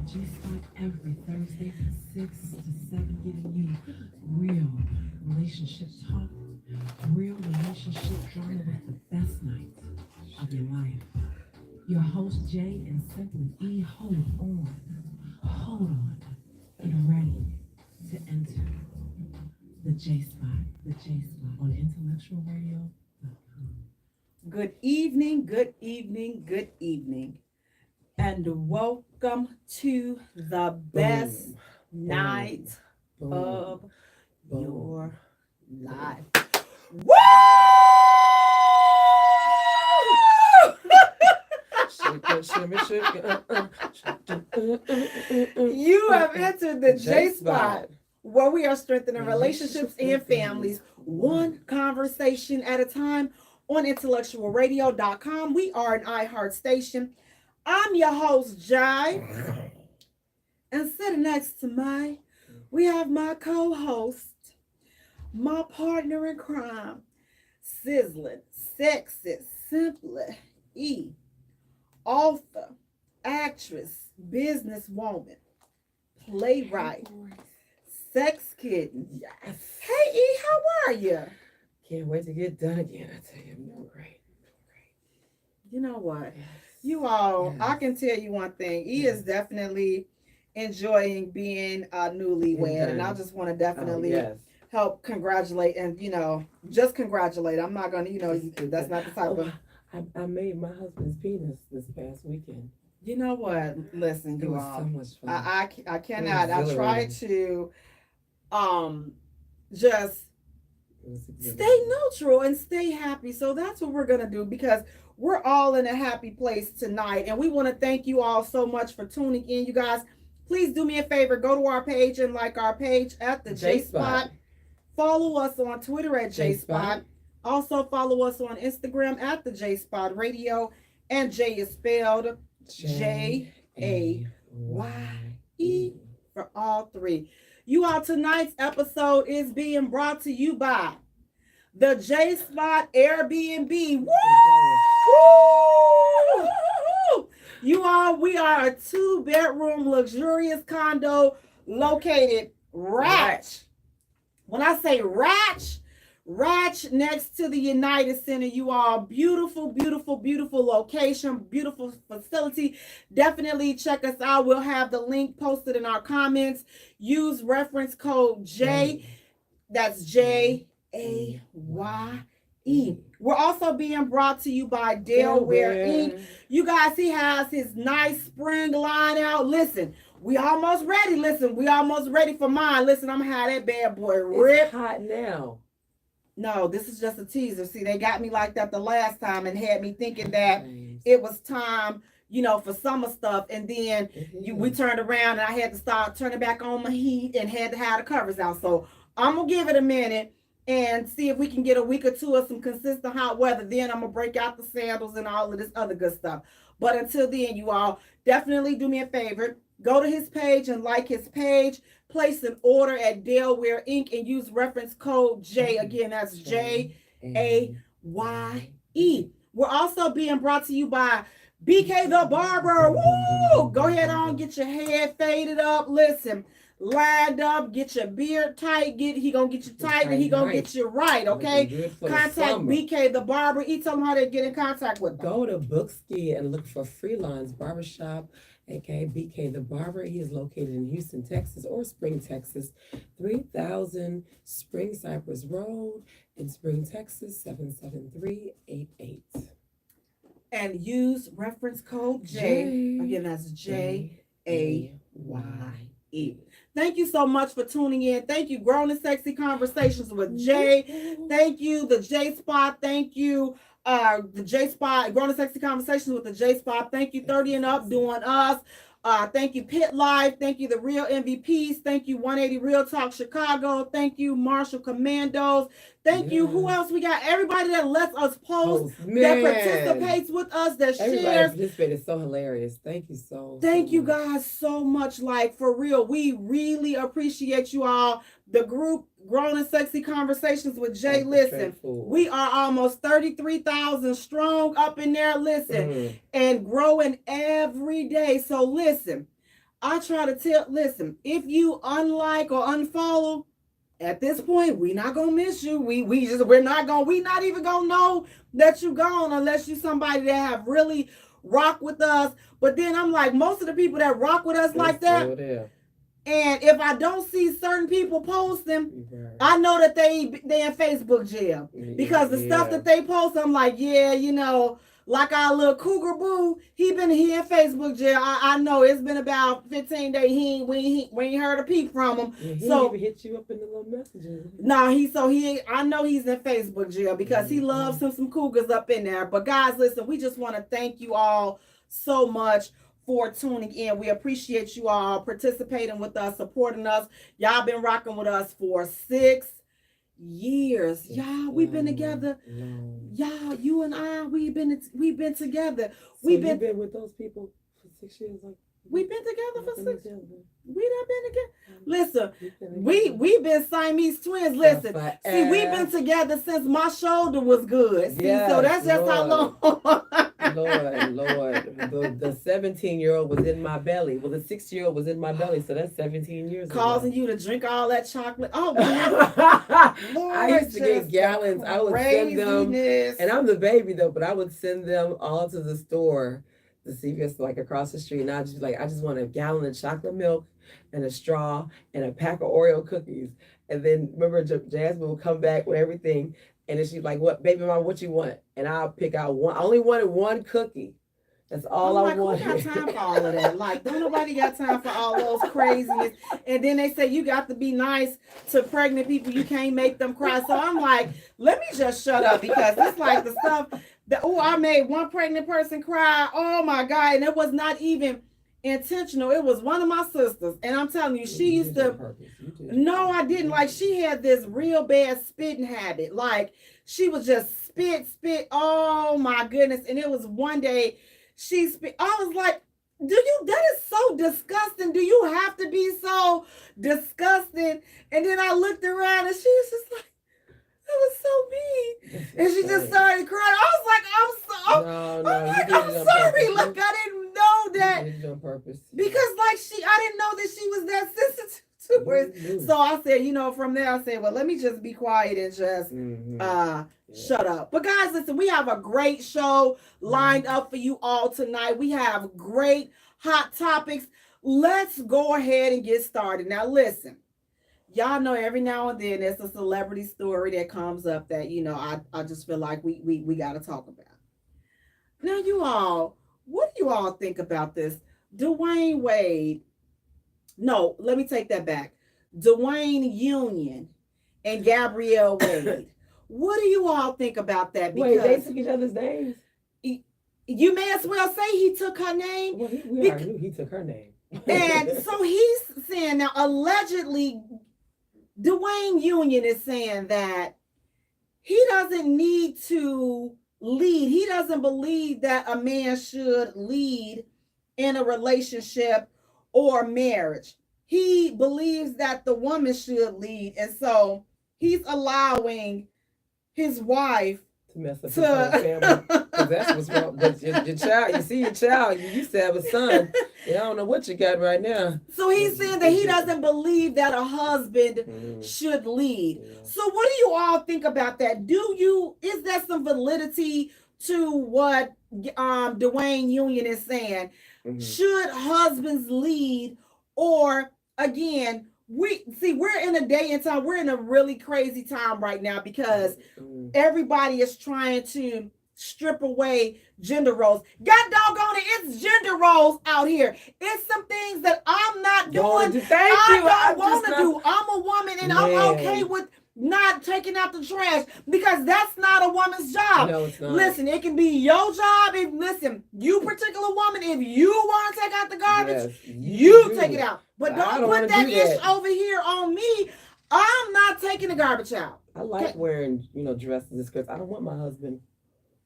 G-Spot every Thursday from 6 to 7, giving you real relationship talk, real relationship drama with the best night of your life. Your host, Jaye and Simpli E, hold on, get ready to enter the J Spot on intellectual radio.com. Good evening, good evening, good evening, and welcome to the best Boom, night boom, of boom. your life. Woo! Shake it, shimmy, shake it, You have entered the J J-Spot. Spot, where we are strengthening relationships and families, one conversation at a time on intellectualradio.com. We are an iHeart station. I'm your host, Jai, and sitting next to me, we have my co-host, my partner in crime, sizzling, sexy, simply E, author, actress, businesswoman, playwright, sex kitten. Yes. Hey E, how are you? Can't wait to get done again. I tell you, I'm doing great. You know what? Yes. You all, I Yes. can tell you one thing. E Yes. is definitely enjoying being a newlywed, and I Okay. just want to Oh, definitely yes. help congratulate and just congratulate. I'm not gonna, Just that's not the type oh, of. I made my husband's penis this past weekend. You know what? Listen, It you was so all. much fun. I It was cannot. I try exhilarating. to um just It was stay exhilarating. neutral and stay happy. So that's what we're gonna do because we're all in a happy place tonight, and we want to thank you all so much for tuning in. You guys, please do me a favor, go to our page and like our page at the J Spot. Follow us on Twitter at J Spot. Also follow us on Instagram at the J Spot Radio, and J is spelled Jaye for all three. You all, tonight's episode is being brought to you by the J Spot Airbnb. Woo! Woo! You all, we are a 2-bedroom luxurious condo located right. When I say Ratch next to the United Center, you all. Beautiful, beautiful, beautiful location, beautiful facility. Definitely check us out. We'll have the link posted in our comments. Use reference code J. That's Jaye. We're also being brought to you by Delaware Inc. You guys, he has his nice spring line out. Listen, we almost ready. Listen, we almost ready for mine. Listen, I'm gonna have that bad boy rip. It's hot now. No, this is just a teaser. See, they got me like that the last time and had me thinking that James. it was time, for summer stuff. And then we turned around and I had to start turning back on my heat and had to have the covers out. So I'm gonna give it a minute and see if we can get a week or two of some consistent hot weather. Then I'm gonna break out the sandals and all of this other good stuff. But until then, you all definitely do me a favor. Go to his page and like his page. Place an order at Delaware Inc. and use reference code J. Again, that's Jaye. We're also being brought to you by BK the Barber. Woo! Go ahead on, get your hair faded up. Listen, lined up, get your beard tight. He gonna get you tight and he gonna get you right. Okay. Contact BK the Barber. Tell them how to get in contact with them. Go to Bookski and look for Freelines Barbershop, aka BK the Barber. He is located in Houston, Texas, or Spring, Texas, 3000 Spring Cypress Road in Spring, Texas, 77388. And use reference code J. Again, that's Jaye. Thank you so much for tuning in. Thank you, Grown and Sexy Conversations with Jay. Thank you, the J Spot. Thank you, the J Spot, Grown and Sexy Conversations with the J Spot. Thank you, 30 and Up, doing us. Thank you, Pit Life. Thank you, the Real MVPs. Thank you, 180 Real Talk Chicago. Thank you, Marshall Commandos. Thank you. Who else we got? Everybody that lets us post, that participates with us, that shares. Everybody participated. So hilarious. Thank you so Thank you much. guys so much. Like, for real, we really appreciate you all. The group Grown and Sexy Conversations with Jay. Listen, we are almost 33,000 strong up in there. Listen, and growing every day. So listen, I try to tell, listen, if you unlike or unfollow, at this point, we not gonna miss you. We're not even gonna know that you gone unless you somebody that have really rock with us. But then I'm like, most of the people that rock with us like that, and if I don't see certain people post them, I know that they in Facebook jail because the stuff that they post, I'm like, yeah, like our little cougar boo, he in Facebook jail. I know it's been about 15 days. We ain't heard a peep from him. Yeah, he so even hit you up in the little messages. No, I know he's in Facebook jail because he loves some cougars up in there. But guys, listen, we just want to thank you all so much for tuning in. We appreciate you all participating with us, supporting us. Y'all been rocking with us for 6 years. Y'all, we've been together. Y'all, you and I, we've been together. So you've been with those people for 6 years? We've been together for 6 years. We done been together. Listen, we've been Siamese twins. Listen, see, we've been together since my shoulder was good. See, so that's just how long. Lord. The 17-year-old was in my belly. Well, the 6-year-old was in my belly, so that's 17 years Causing you to drink all that chocolate. Oh, Lord, I used to get gallons. I would send them, and I'm the baby though, but I would send them all to the store to see if it's like across the street, and I just I just want a gallon of chocolate milk and a straw and a pack of Oreo cookies. And then remember, Jasmine would come back with everything, and then she's like, "What, baby mom? What you want?" And I'll pick out one. I only wanted one cookie. That's all I wanted. Who got time for all of that? Like, don't nobody got time for all those craziness. And then they say you got to be nice to pregnant people. You can't make them cry. So I'm like, let me just shut up because it's like the stuff that, I made one pregnant person cry. Oh my God. And it was not even intentional. It was one of my sisters. And I'm telling you, she used to, no, I didn't. Like, she had this real bad spitting habit. Like, she was just spit. Oh my goodness. And it was one day, I was like, that is so disgusting. Do you have to be so disgusting? And then I looked around and she was just like, that was so mean. And she just started crying. I was like, I'm sorry. Look, I didn't know that. You did it on purpose. Because I didn't know that she was that sensitive to it. So I said, from there I said, well, let me just be quiet and just shut up. But guys, listen, we have a great show lined up for you all tonight. We have great hot topics. Let's go ahead and get started. Now listen, y'all know every now and then there's a celebrity story that comes up that, I just feel like we got to talk about. Now what do you all think about this? Dwayne Wade. No, let me take that back. Dwayne Union and Gabrielle Wade. What do you all think about that? Because they took each other's names. You may as well say he took her name. Well, we already knew he took her name. And so he's saying now, allegedly, Dwayne Union is saying that he doesn't need to lead. He doesn't believe that a man should lead in a relationship or marriage. He believes that the woman should lead. And so he's allowing his wife to mess up his whole family. Because that's what's wrong. But your child, you see your child, you used to have a son. I don't know what you got right now. So he's saying that he doesn't believe that a husband should lead. Yeah. So what do you all think about that? Is there some validity to what Dwayne Union is saying? Mm-hmm. Should husbands lead? Or again, we're in a day and time, we're in a really crazy time right now because everybody is trying to strip away gender roles. God doggone it, it's gender roles out here. It's some things that I'm not doing. I don't want to do. I'm a woman and I'm okay with not taking out the trash because that's not a woman's job. No, it's not. Listen, it can be your job. You particular woman, if you want to take out the garbage, you take it out. But don't put that ish over here on me. I'm not taking the garbage out. I like wearing, dresses and skirts. I don't want my husband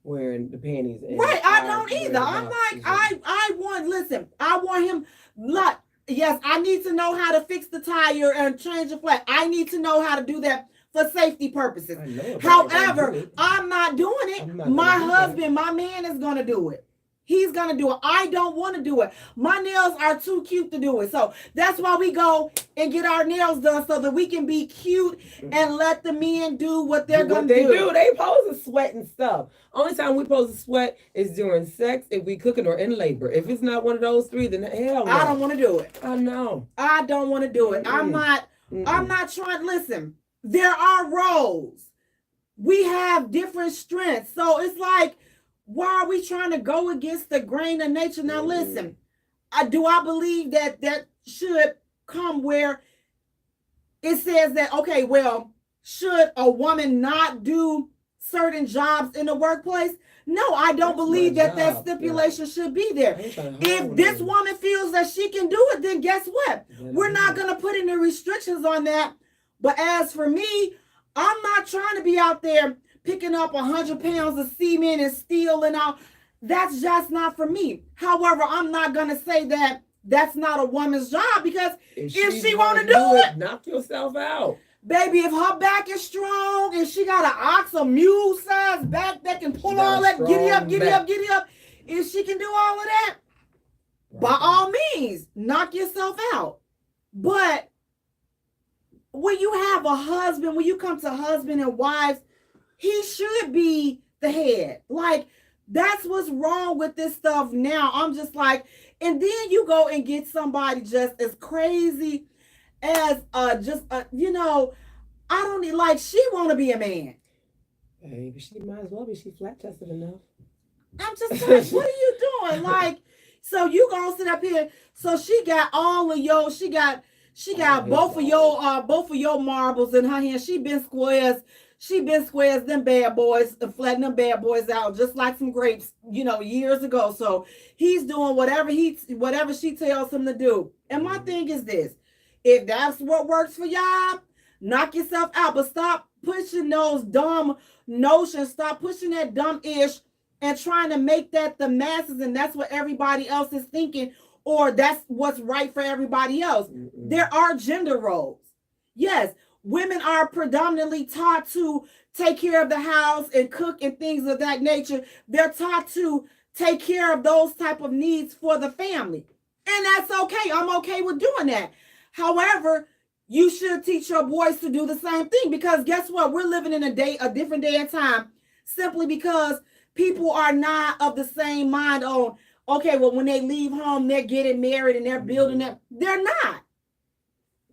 wearing the panties. Right, I don't either. I'm like, I want him not. Yes, I need to know how to fix the tire and change the flat. I need to know how to do that for safety purposes. However, I'm not doing it. My husband, my man is going to do it. He's gonna do it. I don't want to do it. My nails are too cute to do it. So that's why we go and get our nails done so that we can be cute and let the men do what they're gonna do. They supposed to sweat and stuff. Only time we supposed to sweat is during sex, if we cooking, or in labor. If it's not one of those three, then hell no. I don't want to do it. I know. I don't want to do it. I'm not trying. Listen, there are roles. We have different strengths. So it's like, why are we trying to go against the grain of nature? Now, listen, I believe that should come where it says that, okay, well, should a woman not do certain jobs in the workplace? No, I don't believe that stipulation should be there. If this woman feels that she can do it, then guess what? We're not going to put any restrictions on that. But as for me, I'm not trying to be out there picking up 100 pounds of cement and steel and all. That's just not for me. However, I'm not going to say that that's not a woman's job, because if she want to do it, knock yourself out. Baby, if her back is strong and she got an ox or mule size back that can pull all that, giddy up. If she can do all of that, by all means, knock yourself out. But when you have a husband, when you come to husband and wives, he should be the head. Like, that's what's wrong with this stuff now. I'm just like, and then you go and get somebody just as crazy as you know, I don't need, like, she want to be a man. Baby, she might as well be. She flat chested enough. I'm just like, what are you doing? Like, so you gonna sit up here? So she got all of your, she got both of your marbles in her hand. She been squares them bad boys, flattening them bad boys out just like some grapes, you know, years ago. So he's doing whatever she tells him to do. And my thing is this: if that's what works for y'all, knock yourself out. But stop pushing those dumb notions. Stop pushing that dumb ish and trying to make that the masses, and that's what everybody else is thinking, or that's what's right for everybody else. There are gender roles. Yes, women are predominantly taught to take care of the house and cook and things of that nature. They're taught to take care of those type of needs for the family. And that's okay. I'm okay with doing that. However, you should teach your boys to do the same thing, because guess what? We're living in a different day and time, simply because people are not of the same mind on, okay, well, when they leave home, they're getting married and they're building that. They're not.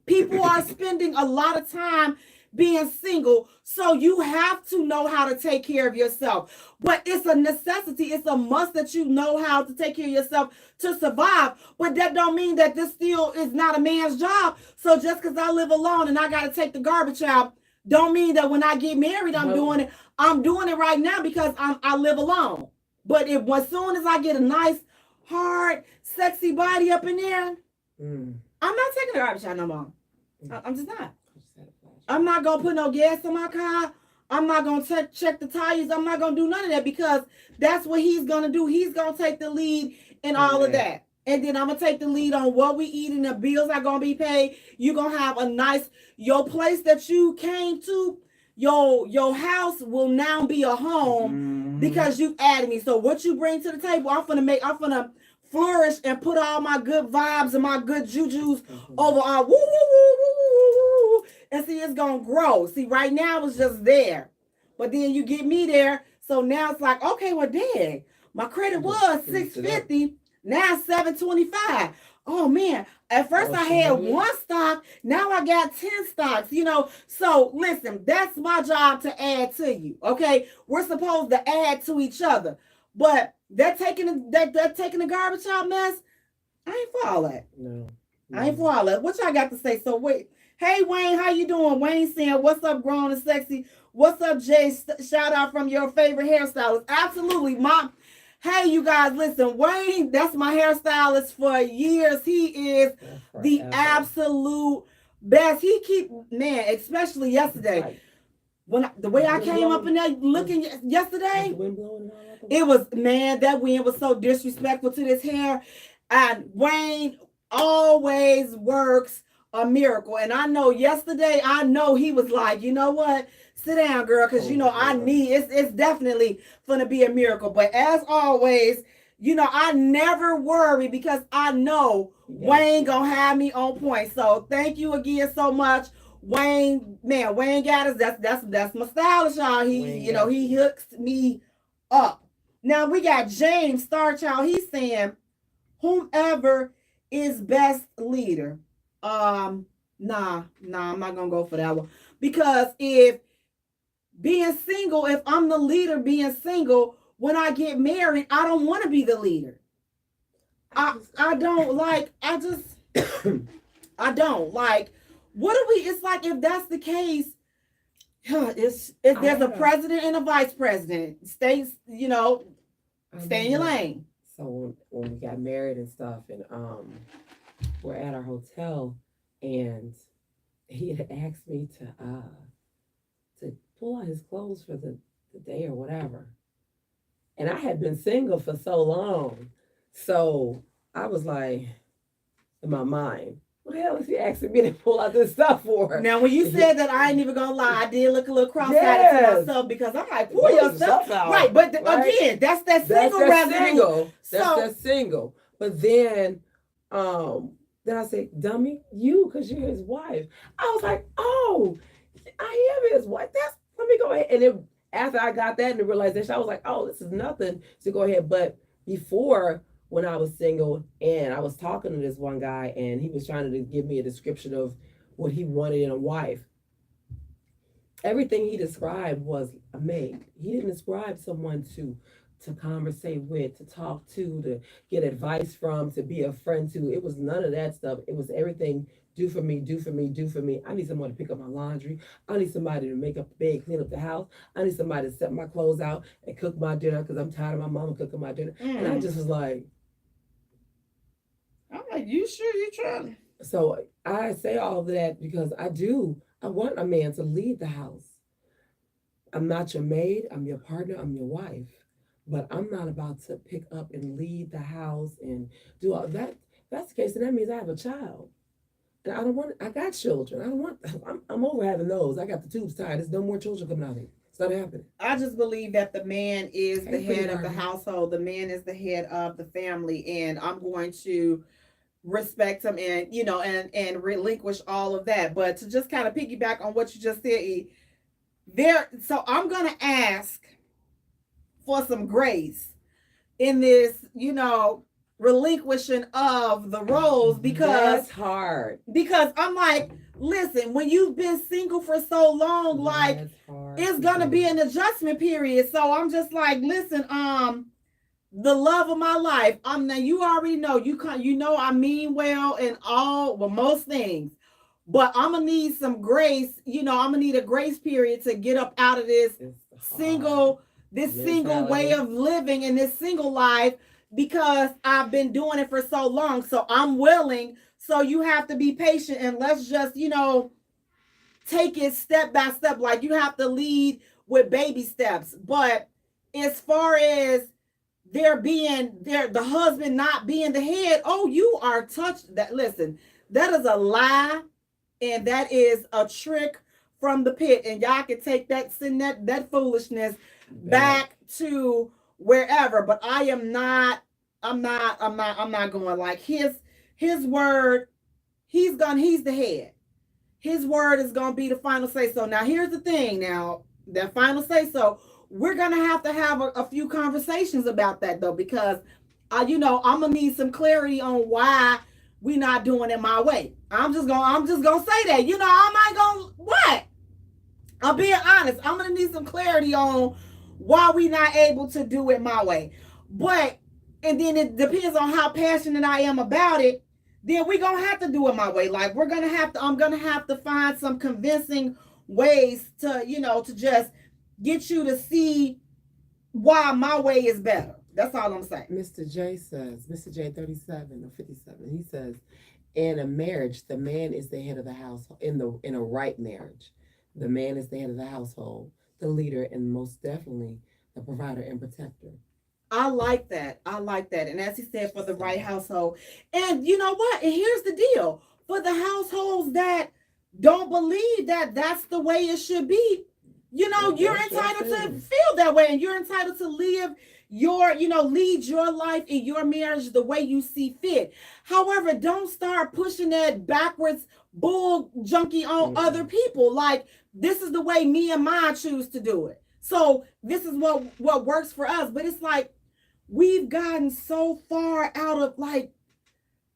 People are spending a lot of time being single, so you have to know how to take care of yourself. But it's a necessity, it's a must that you know how to take care of yourself to survive. But that don't mean that this still is not a man's job. So just because I live alone and I got to take the garbage out, don't mean that when I get married, I'm doing it. I'm doing it right now because I live alone. But as soon as I get a nice, hard, sexy body up in there, I'm not taking the garbage out no more. I'm just not. I'm not going to put no gas in my car. I'm not going to check the tires. I'm not going to do none of that, because that's what he's going to do. He's going to take the lead in all of that. And then I'm going to take the lead on what we eat, and the bills are going to be paid. You're going to have a nice, your place that you came to, your house will now be a home because you added me. So what you bring to the table, I'm going to flourish and put all my good vibes and my good jujus over on woo, woo, woo, woo, woo, woo. And see, it's going to grow. See, right now it's just there. But then you get me there. So now it's like, okay, well, dang, my credit was $650. Now it's $725. Oh, man. At first I had one stock. Now I got 10 stocks, you know. So listen, that's my job to add to you. Okay. We're supposed to add to each other. But they're taking the garbage out mess. I ain't for all that. No. I ain't for all that. What y'all got to say? So wait. Hey, Wayne, how you doing? Wayne saying, what's up, grown and sexy? What's up, Jay? Shout out from your favorite hairstylist. Absolutely, Mom. Hey, you guys, listen, Wayne, that's my hairstylist for years. He is the absolute best. He man, especially yesterday. When the way I came up in there looking yesterday, it was, man, that wind was so disrespectful to this hair. And Wayne always works a miracle. And I know yesterday, he was like, you know what? Sit down, girl, because, you know, I need, it's definitely going to be a miracle. But as always, I never worry because I know Wayne gonna have me on point. So thank you again so much. Wayne, man, Wayne got us. That's my stylist, y'all. He hooks me up. Now we got James Star Child. He's saying, whomever is best leader. Nah, I'm not gonna go for that one. Because if I'm the leader being single, when I get married, I don't want to be the leader. I don't like, I don't like, what do we, it's like, if that's the case, if there's a president and a vice president, stay in your lane. So when we got married and stuff, and we're at our hotel, and he had asked me to pull out his clothes for the day or whatever. And I had been single for so long. So I was like, in my mind, what the hell is he asking me to pull out this stuff for? Now, when you said that, I ain't even gonna lie, I did look a little cross-eyed to myself because I'm like, pull yourself out. Right, but again, that's that single revenue. That's single. But then I said, dummy, because you're his wife. I was like, oh, I am his wife. Let me go ahead. And then after I got that and the realization, I was like, oh, this is nothing to go ahead. But before, when I was single and I was talking to this one guy and he was trying to give me a description of what he wanted in a wife, everything he described was a mate. He didn't describe someone to conversate with, to talk to get advice from, to be a friend to. It was none of that stuff. It was everything. Do for me, do for me, do for me. I need someone to pick up my laundry. I need somebody to make up the bed, clean up the house. I need somebody to set my clothes out and cook my dinner because I'm tired of my mama cooking my dinner. And I just was like, I'm like, you sure you trying? So I say all of that because I want a man to lead the house. I'm not your maid, I'm your partner, I'm your wife. But I'm not about to pick up and lead the house and do all that. If that's the case, then that means I have a child. And I got children. I'm over having those. I got the tubes tied. There's no more children coming out here. It's not happening. I just believe that the man is the head of the household. The man is the head of the family. And I'm going to respect him and, and relinquish all of that. But to just kind of piggyback on what you just said, so I'm going to ask for some grace in this, relinquishing of the roles because that's hard. Because I'm like, listen, when you've been single for so long, like it's gonna be an adjustment period. So I'm just like, listen, the love of my life. Now you already know I mean well in most things. But I'm gonna need some grace, I'm gonna need a grace period to get up out of this single way of living in this single life because I've been doing it for so long. So I'm willing. So you have to be patient and let's just, take it step by step. Like you have to lead with baby steps. But as far as the husband not being the head, you are touched that. Listen, that is a lie. And that is a trick from the pit. And y'all can take that foolishness back to wherever. But I'm not going like his word. He's the head. His word is gonna be the final say so. Now here's the thing. Now that final say so, we're gonna have to have a few conversations about that though, because I'm gonna need some clarity on why we not doing it my way. I'm just gonna say that. I'm not gonna what? I'm being honest. I'm gonna need some clarity on why we not able to do it my way. And then it depends on how passionate I am about it. Then we're gonna have to do it my way. Like I'm gonna have to find some convincing ways to, to just get you to see why my way is better. That's all I'm saying. Mr. J 37 or 57, he says, in a marriage, the man is the head of the household. In a right marriage, the man is the head of the household, the leader, and most definitely the provider and protector. I like that. And as he said, for the right household. And you know what? And here's the deal. For the households that don't believe that that's the way it should be, you're entitled to feel that way. And you're entitled to live lead your life in your marriage the way you see fit. However, don't start pushing that backwards bull junkie on other people. Like, this is the way me and mine choose to do it. So this is what works for us. But it's like, we've gotten so far out of, like,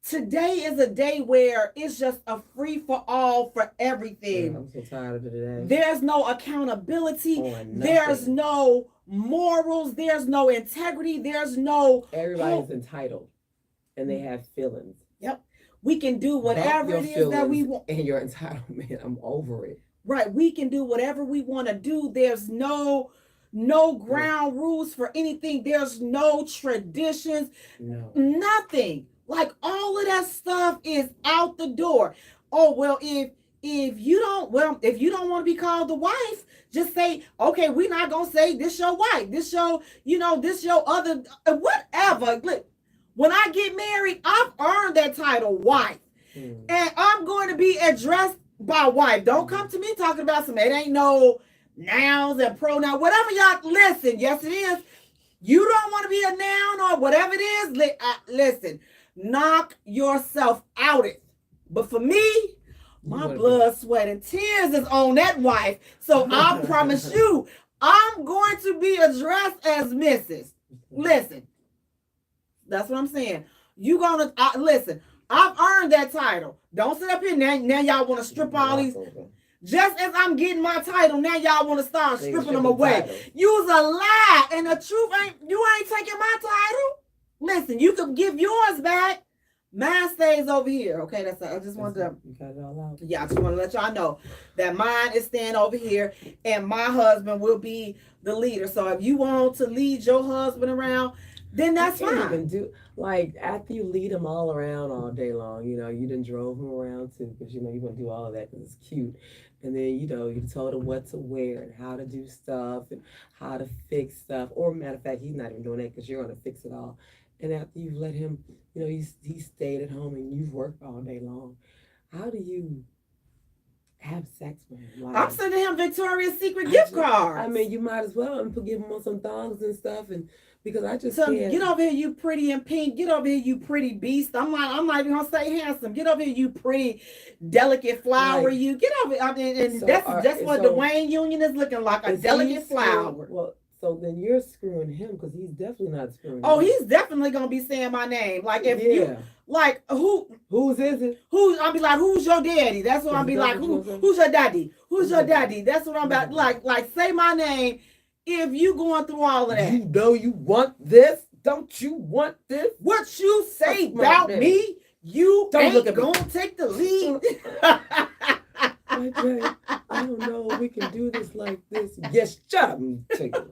today is a day where it's just a free for all for everything. I'm so tired of it today. There's no accountability. There's no morals. There's no integrity. There's no. Everybody's entitled, and they have feelings. Yep. We can do whatever it is that we want. And your entitlement, I'm over it. Right. We can do whatever we want to do. There's no ground rules for anything. There's no traditions. No. Nothing. Like, all of that stuff is out the door. Oh, well, if you don't want to be called the wife, just say, okay, we're not gonna say this your wife, this your, this your other, whatever. Look, when I get married, I've earned that title, wife. And I'm going to be addressed by wife. Don't come to me talking about some, it ain't no nouns and pronouns, whatever y'all, listen, yes it is. You don't want to be a noun or whatever it is, listen. Knock yourself out it. But for me, my blood, sweat, and tears is on that wife. So I promise you, I'm going to be addressed as Mrs. Listen, that's what I'm saying. You gonna listen. I've earned that title. Don't sit up here now. Y'all want to strip all these. Just as I'm getting my title, now y'all want to start stripping them away. You's a lie, and the truth you ain't taking my title. Listen, you can give yours back. Mine stays over here. Okay, I just wanted to. You got it all out. Yeah, I just want to let y'all know that mine is staying over here, and my husband will be the leader. So if you want to lead your husband around, then that's fine. Even do, like, after you lead him all around all day long, you done drove him around too, because you want to do all of that because it's cute. And then, you told him what to wear and how to do stuff and how to fix stuff. Or matter of fact, he's not even doing that because you're going to fix it all. And after you've let him, he stayed at home and you've worked all day long. How do you have sex with him? Like, I'm sending him Victoria's Secret gift cards. I mean, you might as well give him on some thongs and stuff, and because I just can't. Get over here, you pretty and pink. Get over here, you pretty beast. I'm not even gonna say handsome. Get over here, you pretty, delicate flower. You get over. I mean, and that's what Dwayne Union is looking like, a delicate flower. Well, so then you're screwing him because he's definitely not screwing. Oh, he's definitely gonna be saying my name. Like if you like whose is it? I'll be like, who's your daddy? That's what I'll be like. Who's your daddy? Who's your daddy? That's what I'm about. Like say my name. If you going through all of that, you want this. Don't you want this? What you say about me? You ain't gonna take the lead. I don't know. We can do this like this. Yes, shut up.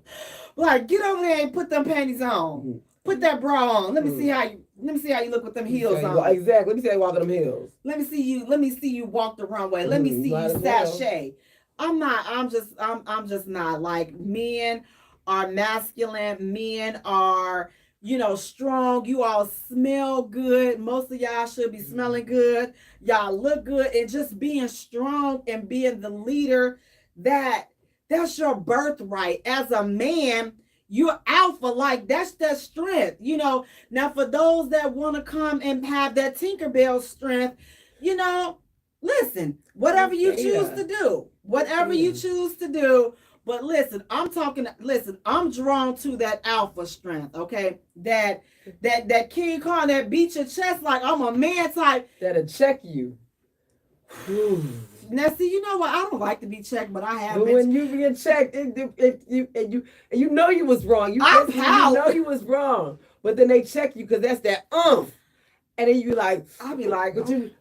Like, get over there and put them panties on. Put that bra on. Let me see how you look with them heels on. Exactly. Let me see how you walk with them heels. Let me see you walk the runway. Let me see you sashay. I'm just not. Like, men are masculine. Men are, strong. You all smell good. Most of y'all should be smelling good. Y'all look good. And just being strong and being the leader, that's your birthright. As a man, you're alpha. Like, that's that strength. Now for those that want to come and have that Tinkerbell strength, listen, whatever you choose to do. Whatever you choose to do. But listen, I'm drawn to that alpha strength, okay? That King Kong that beat your chest like I'm a man type. That'll check you. Now, see, you know what? I don't like to be checked, but I have. But when you get checked, you know you was wrong. You know you was wrong. But then they check you because that's that And then I'll be like,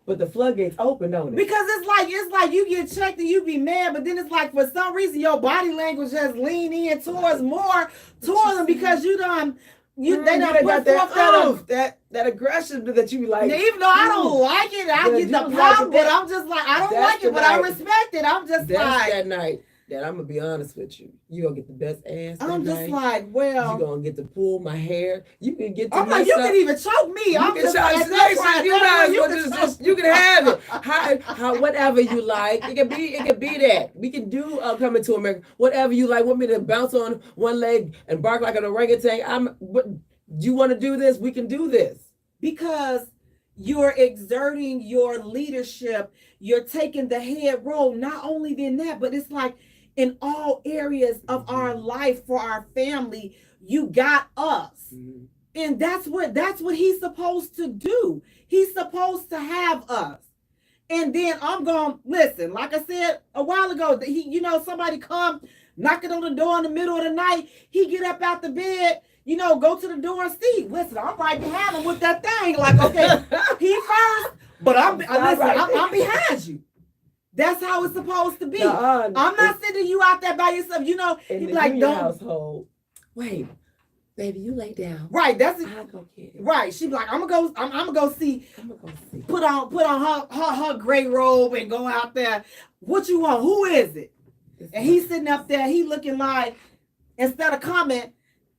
but the floodgates open, don't it? Because it's like you get checked and you be mad, but then it's like for some reason your body language just lean in towards them because they done put forth that aggression that you like. Even though I don't like it, I get the pop, but I'm just like, I don't like it, but I respect it. I'm just that's that night. that I'm gonna be honest with you. You gonna get the best ass. I'm just night. like, well, you gonna get to pull my hair. You can get to I'm like, you can even choke me. You I'm can just choke. like, that's right. You guys you can have it. How whatever you like. It can be that. We can do Coming to America. Whatever you like. Want me to bounce on one leg and bark like an orangutan? But you want to do this? We can do this because you're exerting your leadership. You're taking the head role. Not only than that, but it's like in all areas of our life for our family, you got us. Mm-hmm. And that's what he's supposed to do. He's supposed to have us. And then I'm going, listen, like I said a while ago, somebody come knocking on the door in the middle of the night. He get up out the bed, go to the door and see. Listen, I'm right behind him with that thing. Like, okay, he first, but I'm behind you. That's how it's supposed to be. I'm not sending you out there by yourself. In the like, don't household. Wait, baby, you lay down. Right, that's it. I'll go get it. Right, she be like, I'm gonna go see. Put on her gray robe and go out there. What you want? Who is it? And he's sitting up there. He looking like, instead of comment,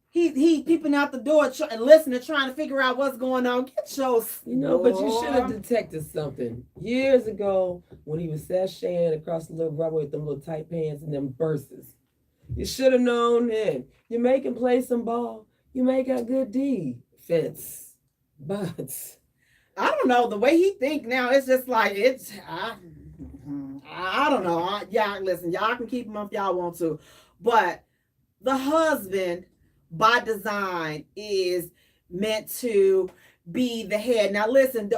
he peeping out the door and listening, trying to figure out what's going on. Get your but you should have detected something years ago when he was sashaying across the little runway with them little tight pants and them bursts. You should have known then. You make him play some ball. You make a good defense. But I don't know. The way he think now, it's just like, I don't know. Y'all, listen, y'all can keep him if y'all want to. But the husband, by design, is meant to be the head. Now, listen,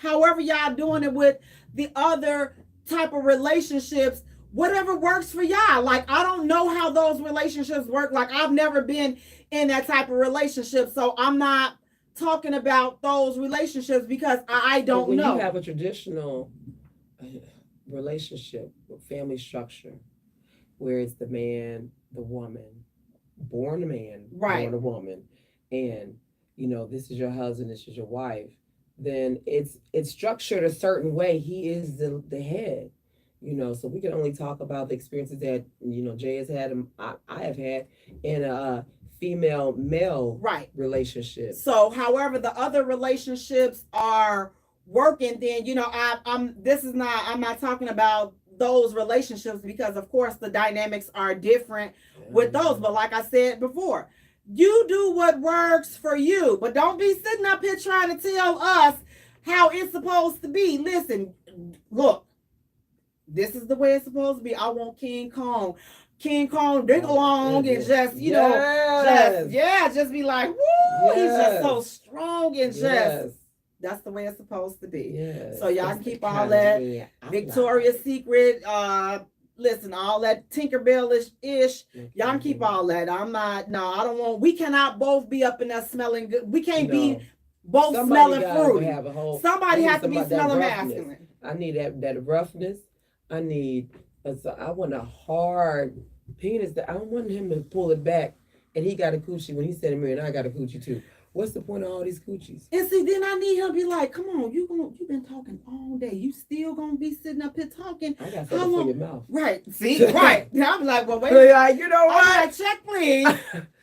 however y'all doing it with the other type of relationships, whatever works for y'all. Like, I don't know how those relationships work. Like, I've never been in that type of relationship, so I'm not talking about those relationships because I don't know. When you have a traditional relationship with family structure, where it's the man, the woman, born a man, right, born a woman, and this is your husband, this is your wife, then it's structured a certain way. He is the head. So we can only talk about the experiences that Jay has had and I have had in a female male relationship. So however the other relationships are working, then I'm not talking about those relationships because of course the dynamics are different with those. But like I said before, you do what works for you, but don't be sitting up here trying to tell us how it's supposed to be. Listen, look. This is the way it's supposed to be. I want King Kong dig along and just, just be like, woo, he's just so strong and just, that's the way it's supposed to be. Yes. So y'all can keep all that Victoria's Secret, listen, all that Tinkerbell-ish, y'all can keep all that. I don't want, we cannot both be up in there smelling good. We can't be both smelling fruity. Somebody has to be smelling masculine. I need that roughness. I want a hard penis. I don't want him to pull it back and he got a coochie when he said to me and I got a coochie too. What's the point of all these coochies? And see, then I need him to be like, come on, you've been talking all day. You still gonna be sitting up here talking. I got something for your mouth. Right. See, right. Now I'm like, well, wait. Like, you know what? I'm like, check please.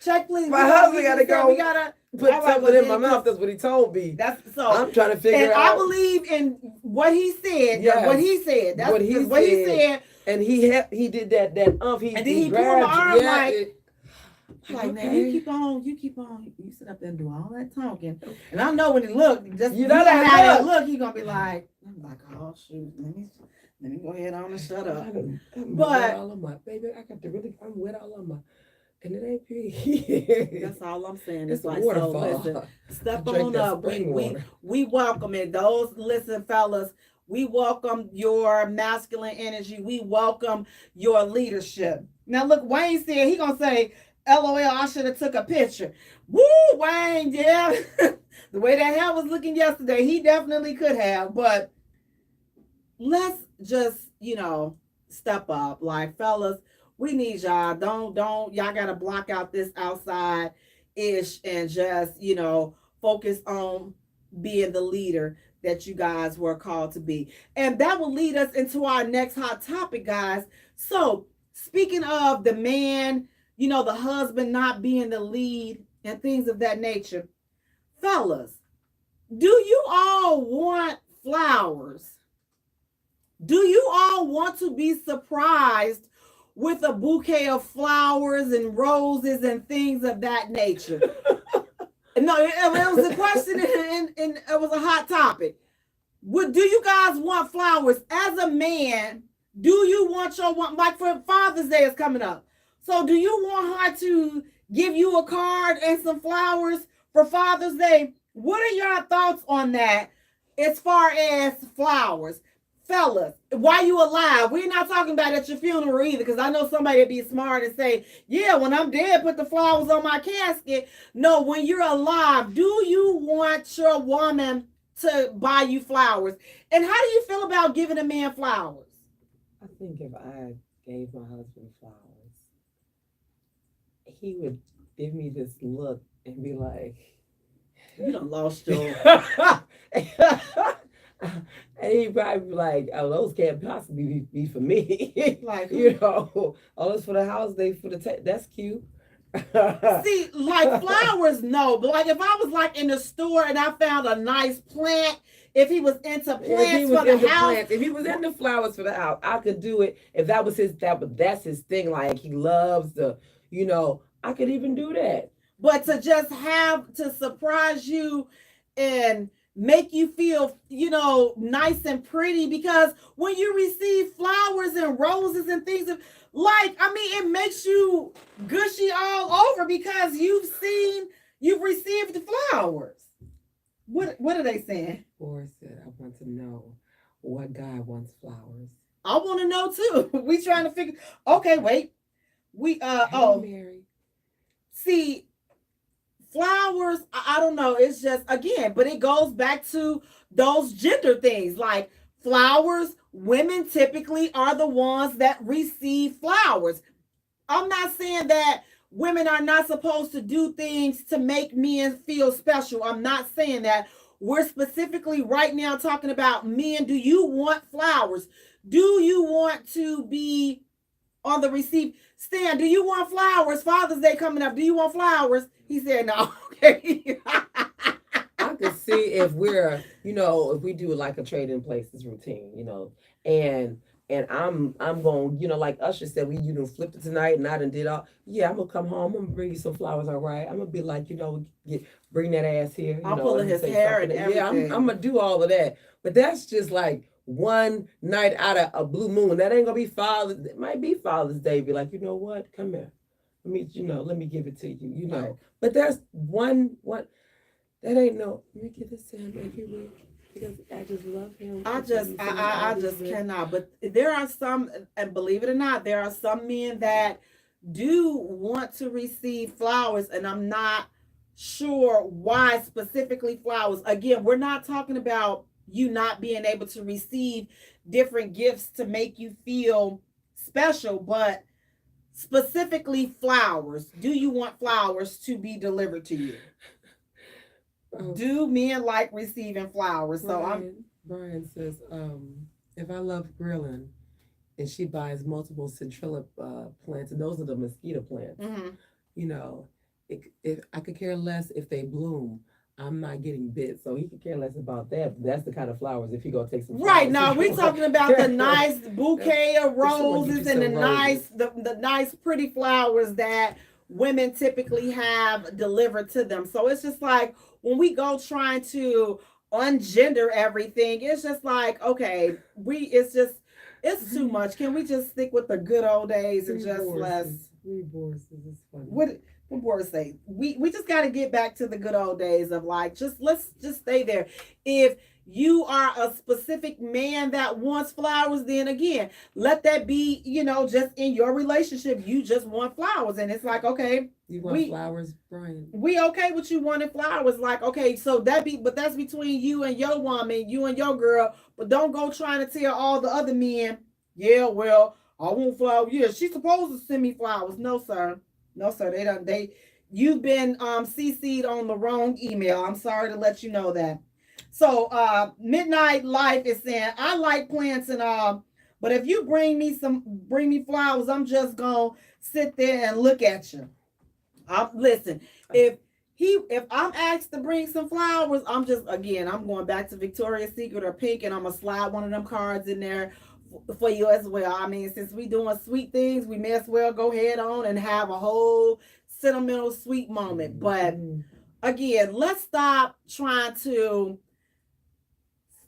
Check please. My husband gotta go. We gotta put something in my mouth. That's what he told me. That's so I'm trying to figure out. And I believe in what he said. Yes. What he said. That's what he said. And he did that and then he pulled my arm like, man, you keep on, you sit up there and do all that talking. And I know when he look, just you know that look, he gonna be like, I'm like, oh shoot, let me go ahead on and shut up. But all of my baby, I'm wet all of my, and it ain't pretty. That's all I'm saying. It's like, waterfall. So listen, step on up. We welcome it. Those listen, fellas. We welcome your masculine energy. We welcome your leadership. Now, look, Wayne said he gonna say, LOL, I should have took a picture. Woo, Wayne, yeah. The way that hair was looking yesterday, he definitely could have. But let's just, step up. Like, fellas, we need y'all. Don't, y'all gotta block out this outside-ish and just, focus on being the leader that you guys were called to be. And that will lead us into our next hot topic, guys. So speaking of the man, the husband not being the lead and things of that nature, fellas, do you all want flowers? Do you all want to be surprised with a bouquet of flowers and roses and things of that nature? No, it was a question and it was a hot topic. Do you guys want flowers as a man? Do you want like for Father's Day is coming up? So do you want her to give you a card and some flowers for Father's Day? What are your thoughts on that as far as flowers? Fellas, while you alive, we're not talking about at your funeral either, because I know somebody would be smart and say, yeah, when I'm dead, put the flowers on my casket. No, when you're alive, do you want your woman to buy you flowers? And how do you feel about giving a man flowers? I think if I gave my husband flowers, he would give me this look and be like, you done lost your... And he'd probably be like, oh, those can't possibly be for me. Like, all this for the house, that's cute. See, like flowers, no. But like if I was like in the store and I found a nice plant, if he was into plants for the house. If he was into flowers for the house, I could do it. If that was that's his thing. Like he loves I could even do that. But to just have to surprise you and make you feel, nice and pretty, because when you receive flowers and roses and things it makes you gushy all over because you've received the flowers. What are they saying? Or said, I want to know what guy wants flowers. I want to know too. We trying to figure. Okay, wait. Mary. See, flowers, I don't know. It's just, again, but it goes back to those gender things. Like flowers, women typically are the ones that receive flowers. I'm not saying that women are not supposed to do things to make men feel special. I'm not saying that. We're specifically right now talking about men. Do you want flowers? Do you want to be on the receive? Stan, do you want flowers? Father's Day coming up. Do you want flowers? He said no. Okay. I could see if we're, if we do like a trade in places routine, and I'm going, like Usher said, you done flipped it tonight and I done did all. Yeah, I'm gonna come home. I'm gonna bring you some flowers, all right? I'm gonna be like, bring that ass here. I'm pulling his hair and everything. Yeah, I'm gonna do all of that. But that's just like one night out of a blue moon. That ain't gonna be Father's. It might be Father's Day. Be like, you know what? Come here. Let me give it to you. Right. But that's one. That ain't no. Let me give this to him every week. Because I just love him. I just cannot. But there are some, and believe it or not, there are some men that do want to receive flowers, and I'm not sure why specifically flowers. Again, we're not talking about you not being able to receive different gifts to make you feel special, but specifically flowers. Do you want flowers to be delivered to you? Do men like receiving flowers? Brian says, if I love grilling and she buys multiple centrilla plants, and those are the mosquito plants, if I could care less if they bloom. I'm not getting bit, so he could care less about that. That's the kind of flowers if he gonna take some flowers. Right, now we're talking about the nice bouquet of roses and the nice pretty flowers that women typically have delivered to them. So it's just like when we go trying to ungender everything, it's just like, okay, it's too much. Can we just stick with the good old days and just less? It's funny. What Boris say? We just got to get back to the good old days of like, let's just stay there. If you are a specific man that wants flowers, then again, let that be, just in your relationship, you just want flowers. And it's like, okay, you want flowers, Brian? We okay with you wanting flowers. Like, okay, so but that's between you and your woman, you and your girl, but don't go trying to tell all the other men, yeah, well, I want flowers. Yeah, she's supposed to send me flowers. No, sir. You've been CC'd on the wrong email. I'm sorry to let you know that. So Midnight Life is saying, I like plants and all, But if you bring me flowers, I'm just gonna sit there and look at you. Listen, if I'm asked to bring some flowers, I'm going back to Victoria's Secret or Pink, and I'm gonna slide one of them cards in there for you as well. I mean, since we doing sweet things, we may as well go ahead on and have a whole sentimental sweet moment. But again, let's stop trying to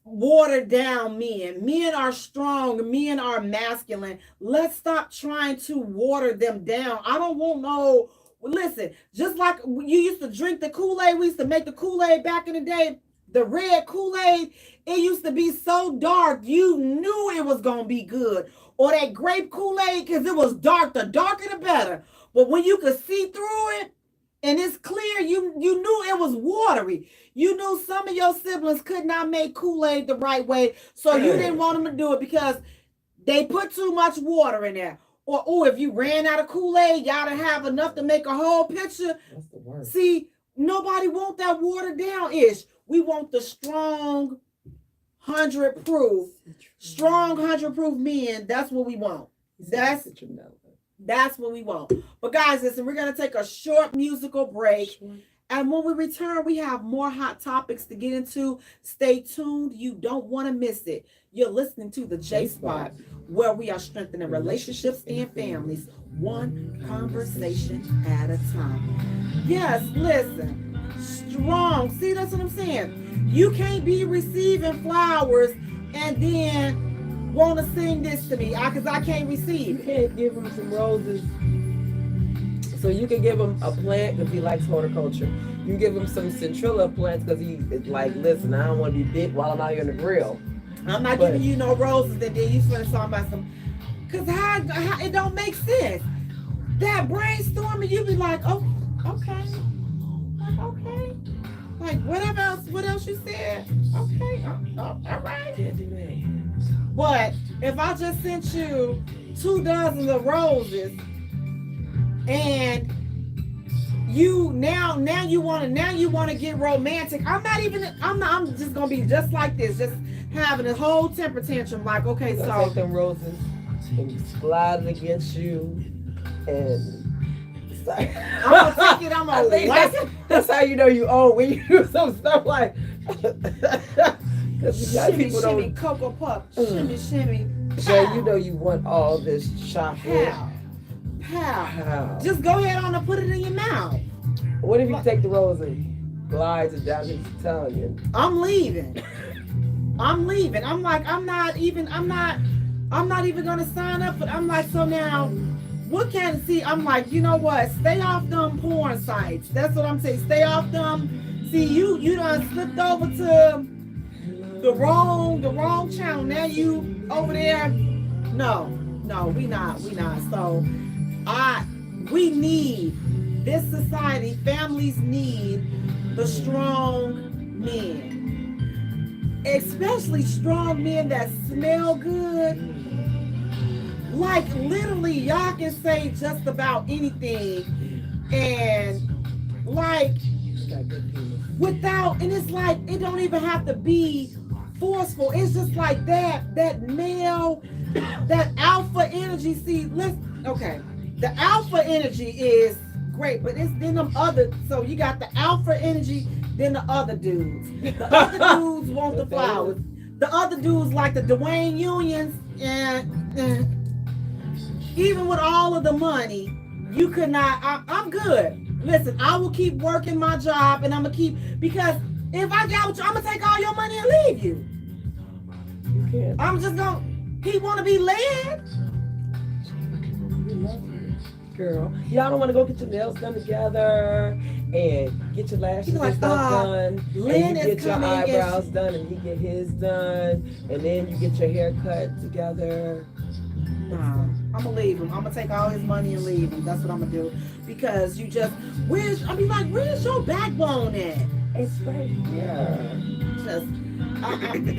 water down men. Men are strong, men are masculine. Let's stop trying to water them down. I don't want no. Listen, just like you used to drink the Kool-Aid, we used to make the Kool-Aid back in the day, the red Kool-Aid, it used to be so dark, you knew it was going to be good. Or that grape Kool-Aid, because it was dark, the darker the better. But when you could see through it, and it's clear, you knew it was watery. You knew some of your siblings could not make Kool-Aid the right way, so you didn't want them to do it because they put too much water in there. Or if you ran out of Kool-Aid, y'all didn't have enough to make a whole picture. That's the worst. See, nobody want that watered down-ish. We want the strong 100 proof. Strong 100 proof men. That's what we want. That's what we want. But guys, listen, we're going to take a short musical break. And when we return, we have more hot topics to get into. Stay tuned. You don't want to miss it. You're listening to the J Spot, where we are strengthening relationships and families, one conversation at a time. Yes, listen, strong. See, that's what I'm saying. You can't be receiving flowers and then want to sing this to me because I can't receive. You can't give him some roses. So you can give him a plant because he likes horticulture. You give him some centrilla plants because he is like, listen, I don't want to be bit while I'm out here in the grill. I'm not giving you no roses that then you finna talk about some, because how it don't make sense. That brainstorming, you be like, oh, okay. Like, okay. Like, what else you said? Okay, all right. Can't do that. But if I just sent you 2 dozen of roses and you now you want to get romantic. I'm just gonna be just like this, just having a whole temper tantrum. Like, okay, so take them roses and slide it against you, and I'm gonna take it. I'm gonna whack it. That's how you know you old when you do some stuff like. Shimmy, shimmy, Cocoa Puff, shimmy, shimmy. So you know you want all this chocolate. Pow. Just go ahead on and put it in your mouth. What if you take the rose and glides it down his tongue? I'm leaving. I'm like, I'm not even gonna sign up. But I'm like, so now, what can I see? I'm like, you know what? Stay off them porn sites. That's what I'm saying. Stay off them. See, you done slipped over to the wrong channel. Now you over there. No, we not. So we need this society, families need the strong men. Especially strong men that smell good. Like literally y'all can say just about anything and like and it's like it don't even have to be forceful. It's just like that male, that alpha energy. See, the alpha energy is great, but it's then them other. So you got the alpha energy, then the other dudes. The other dudes want the flowers. The other dudes like the Dwayne Unions, and even with all of the money, you could not. I'm good. Listen, I will keep working my job, and I'm gonna keep, because if I got with you, I'm gonna take all your money and leave you. You can't. I'm just gonna. He want to be led. Girl, y'all don't want to go get your nails done together and get your lashes like, and stuff done. Lynn and you is get your coming eyebrows done and he get his done, and then you get your hair cut together. Nah, I'm gonna leave him. I'm gonna take all his money and leave him. That's what I'm gonna do. Because you just, where's your backbone at? It's right here.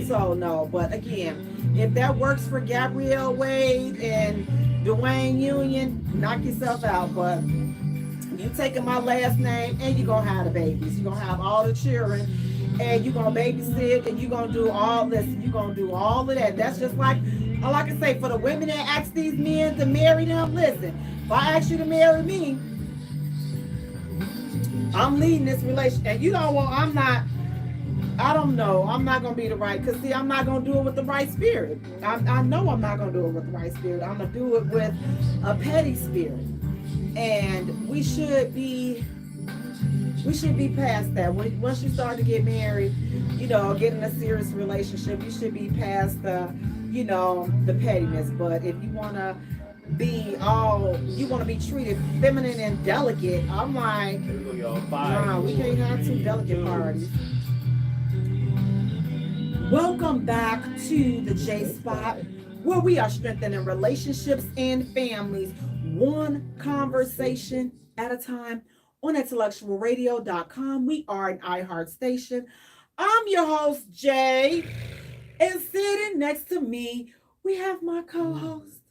So no, but again, if that works for Gabrielle Wade and Dwayne Union, knock yourself out. But you taking my last name and you're gonna have the babies. You're gonna have all the children. and you're gonna babysit, and you're gonna do all this, you're gonna do all of that. That's just like all I can say for the women that ask these men to marry them. Listen, if I ask you to marry me, I'm leading this relationship, and you know what? I don't know. I'm not gonna be the right, cause see, I'm not gonna do it with the right spirit. I know I'm not gonna do it with the right spirit. I'm gonna do it with a petty spirit, and we should be past that. Once you start to get married, you know, get in a serious relationship, you should be past the, you know, the pettiness. But if you wanna you wanna be treated feminine and delicate, I'm like, nah, we can't have two delicate parties. Welcome back to the J Spot, where we are strengthening relationships and families, one conversation at a time on intellectualradio.com. We are an iHeart station. I'm your host, Jay, and sitting next to me, we have my co-host,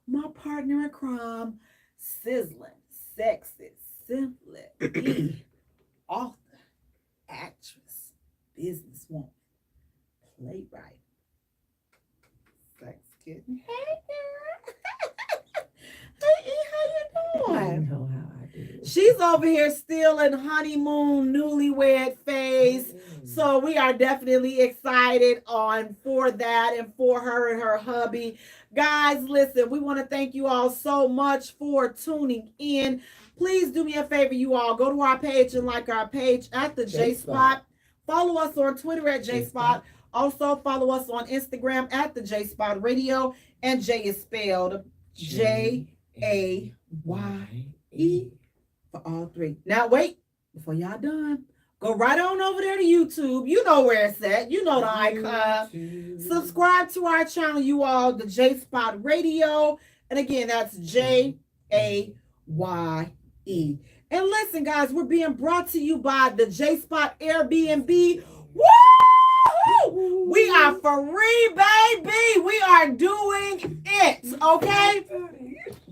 my partner in crime, sizzling, sexy, simply E, author, actress, businesswoman, playwright, sex kitten. Hey, girl. Hey, E, how you I doing? know how I do. She's over here still in honeymoon, newlywed phase. So we are definitely excited for that and for her and her hubby. Guys, listen, we want to thank you all so much for tuning in. Please do me a favor, you all. Go to our page and like our page at the J Spot. Follow us on Twitter at J Spot. Also follow us on Instagram at the J Spot Radio. And Jay is spelled Jaye for all three. Now wait, before y'all done, go right on over there to YouTube. You know where it's at. You know the icon. Subscribe to our channel, you all, the J Spot Radio. And again, that's Jaye. And listen, guys, we're being brought to you by the J Spot Airbnb. Woo! We are free, baby. We are doing it. Okay?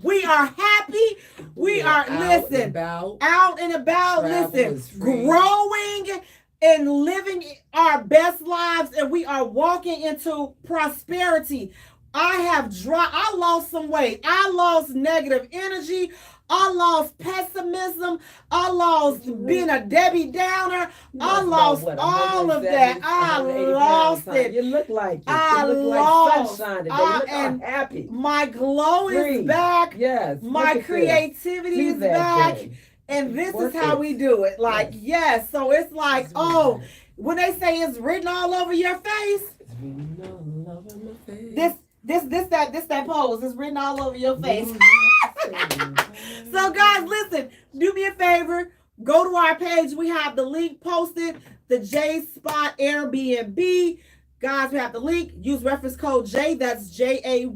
We are happy. We are, listen, out and about, listen, growing and living our best lives, and we are walking into prosperity. I lost some weight. I lost negative energy. I lost pessimism. I lost being a Debbie Downer. I lost all of that. I lost it. You look like it. I you look lost. like sunshine today. You look and happy. My glow is back. Yes. My creativity is back. And this is how we do it. Like, yes. So it's like, oh, when they say it's written all over your face, it's written all over my face. This that pose is written all over your face. So guys, listen, do me a favor, go to our page. We have the link posted, the J Spot Airbnb. Guys, we have the link. Use reference code J, that's Jaye.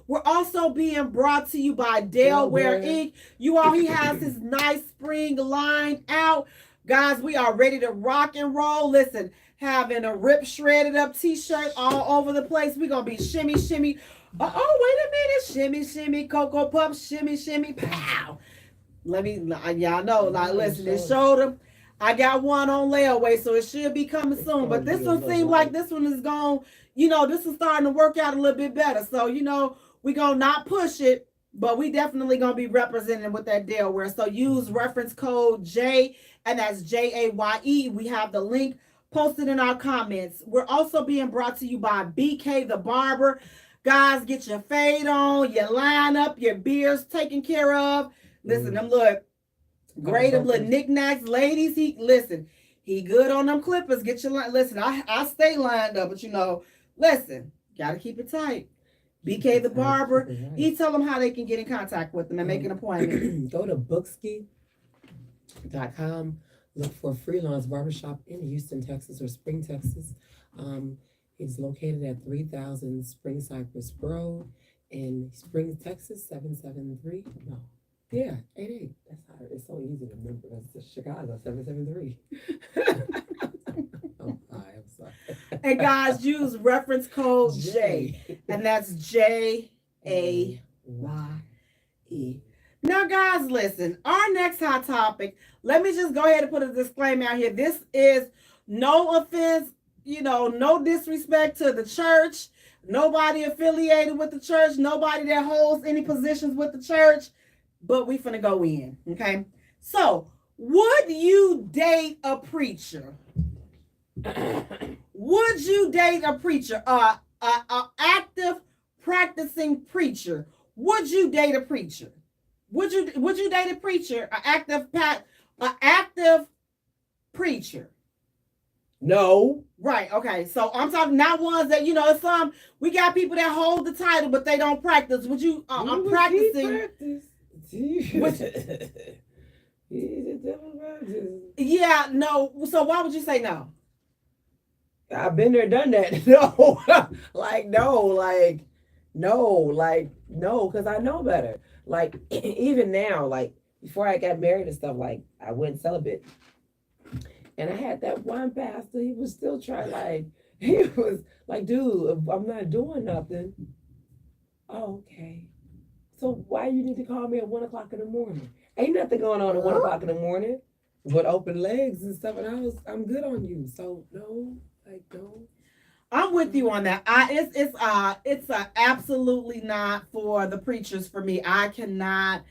We're also being brought to you by Delaware Inc. You all, he has his nice spring line out. Guys, we are ready to rock and roll. Listen, having a rip shredded up t-shirt all over the place. We're going to be shimmy, shimmy. Oh, wait a minute. Shimmy, shimmy, Cocoa Puff, shimmy, shimmy, pow. Y'all know, like, listen, it showed them. I got one on layaway, so it should be coming soon. But this one seems like this one is going, this is starting to work out a little bit better. So, we're going to not push it, but we definitely going to be representing with that Delaware. So use reference code J, and that's Jaye. We have the link posted in our comments. We're also being brought to you by BK the Barber. Guys, get your fade on, your line up, your beards taken care of. Listen, them little knickknacks, ladies. He good on them clippers. Get your line. Listen, I stay lined up, but listen, gotta keep it tight. BK the Barber. He tell them how they can get in contact with them and make an appointment. Go to bookski.com. Look for Freelance Barbershop in Houston, Texas, or Spring, Texas. It's located at 3000 Spring Cypress Road in Spring, Texas, 773. No. Yeah, 88. That's how it's so easy to remember. That's Chicago, 773. I'm sorry. And guys, use reference code J, and that's Jaye. Now, guys, listen, our next hot topic, let me just go ahead and put a disclaimer out here. This is no offense, no disrespect to the church, nobody affiliated with the church, nobody that holds any positions with the church, but we finna go in, okay? So, would you date a preacher? Would you date a preacher? A active practicing preacher? Would you date a preacher? Would you date a preacher? An active preacher? No. Right. Okay. So I'm talking not ones that we got people that hold the title but they don't practice. Would you? I'm practicing. Yeah. No. So why would you say no? I've been there, done that. No, no, because I know better. Like, even now, like, before I got married and stuff, like, I went celibate. And I had that one pastor, he was still trying, like, he was like, dude, I'm not doing nothing. Oh, okay. So why you need to call me at 1 o'clock in the morning? Ain't nothing going on at 1 o'clock in the morning with open legs and stuff. And I'm good on you. So, no. Like, no. I'm with you on that. It's absolutely not for the preachers for me. I cannot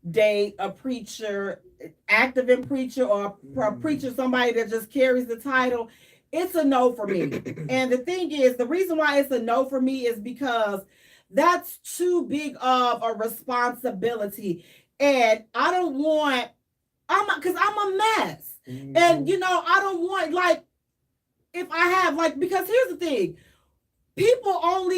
date a preacher, active in preacher, or a preacher, somebody that just carries the title. It's a no for me. And the thing is, the reason why it's a no for me is because that's too big of a responsibility. And I don't want, because I'm a mess. Mm-hmm. And, I don't want, like, if I have, like, because here's the thing, people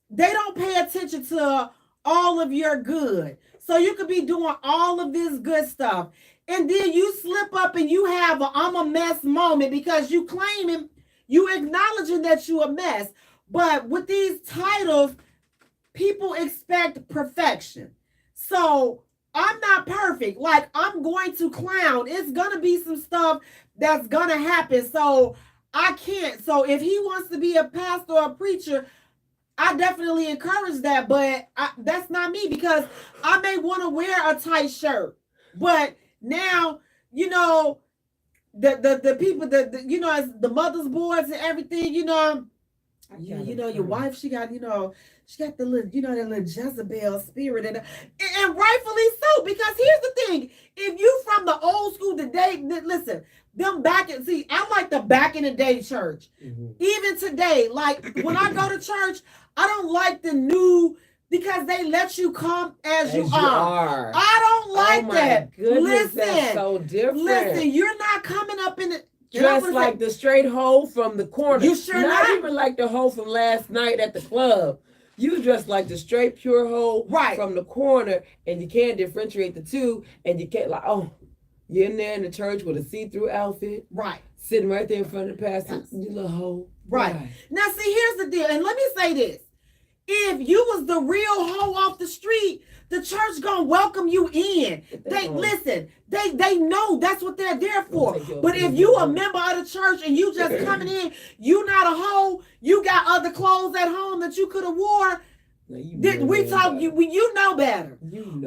they don't pay attention to all of your good. So you could be doing all of this good stuff. And then you slip up and you have a I'm a mess moment because you claiming, you acknowledging that you a mess. But with these titles, people expect perfection. So I'm not perfect. Like, I'm going to clown. It's going to be some stuff that's going to happen. So I can't. So if he wants to be a pastor or a preacher, I definitely encourage that, but that's not me because I may want to wear a tight shirt. But now, the people as the mother's boards and everything, your wife, she got the little, that little Jezebel spirit, and rightfully so, because here's the thing: if you from the old school today, listen, I'm like the back in the day church. Mm-hmm. Even today, like when I go to church, I don't like the new, because they let you come as you are. I don't like that. Goodness, listen, that's so different. Listen, you're not coming up in the dressed like the straight hoe from the corner. You sure not? Even like the hoe from last night at the club. You dress like the straight pure hoe from the corner, and you can't differentiate the two, and you can't you're in there in the church with a see-through outfit. Right. Sitting right there in front of the pastor, you little hoe. Right. Now see, here's the deal, and let me say this. If you was the real hoe off the street, the church gonna welcome you in. They know that's what they're there for. But if you a member of the church and you just coming in, you not a hoe, you got other clothes at home that you could have wore. You know better.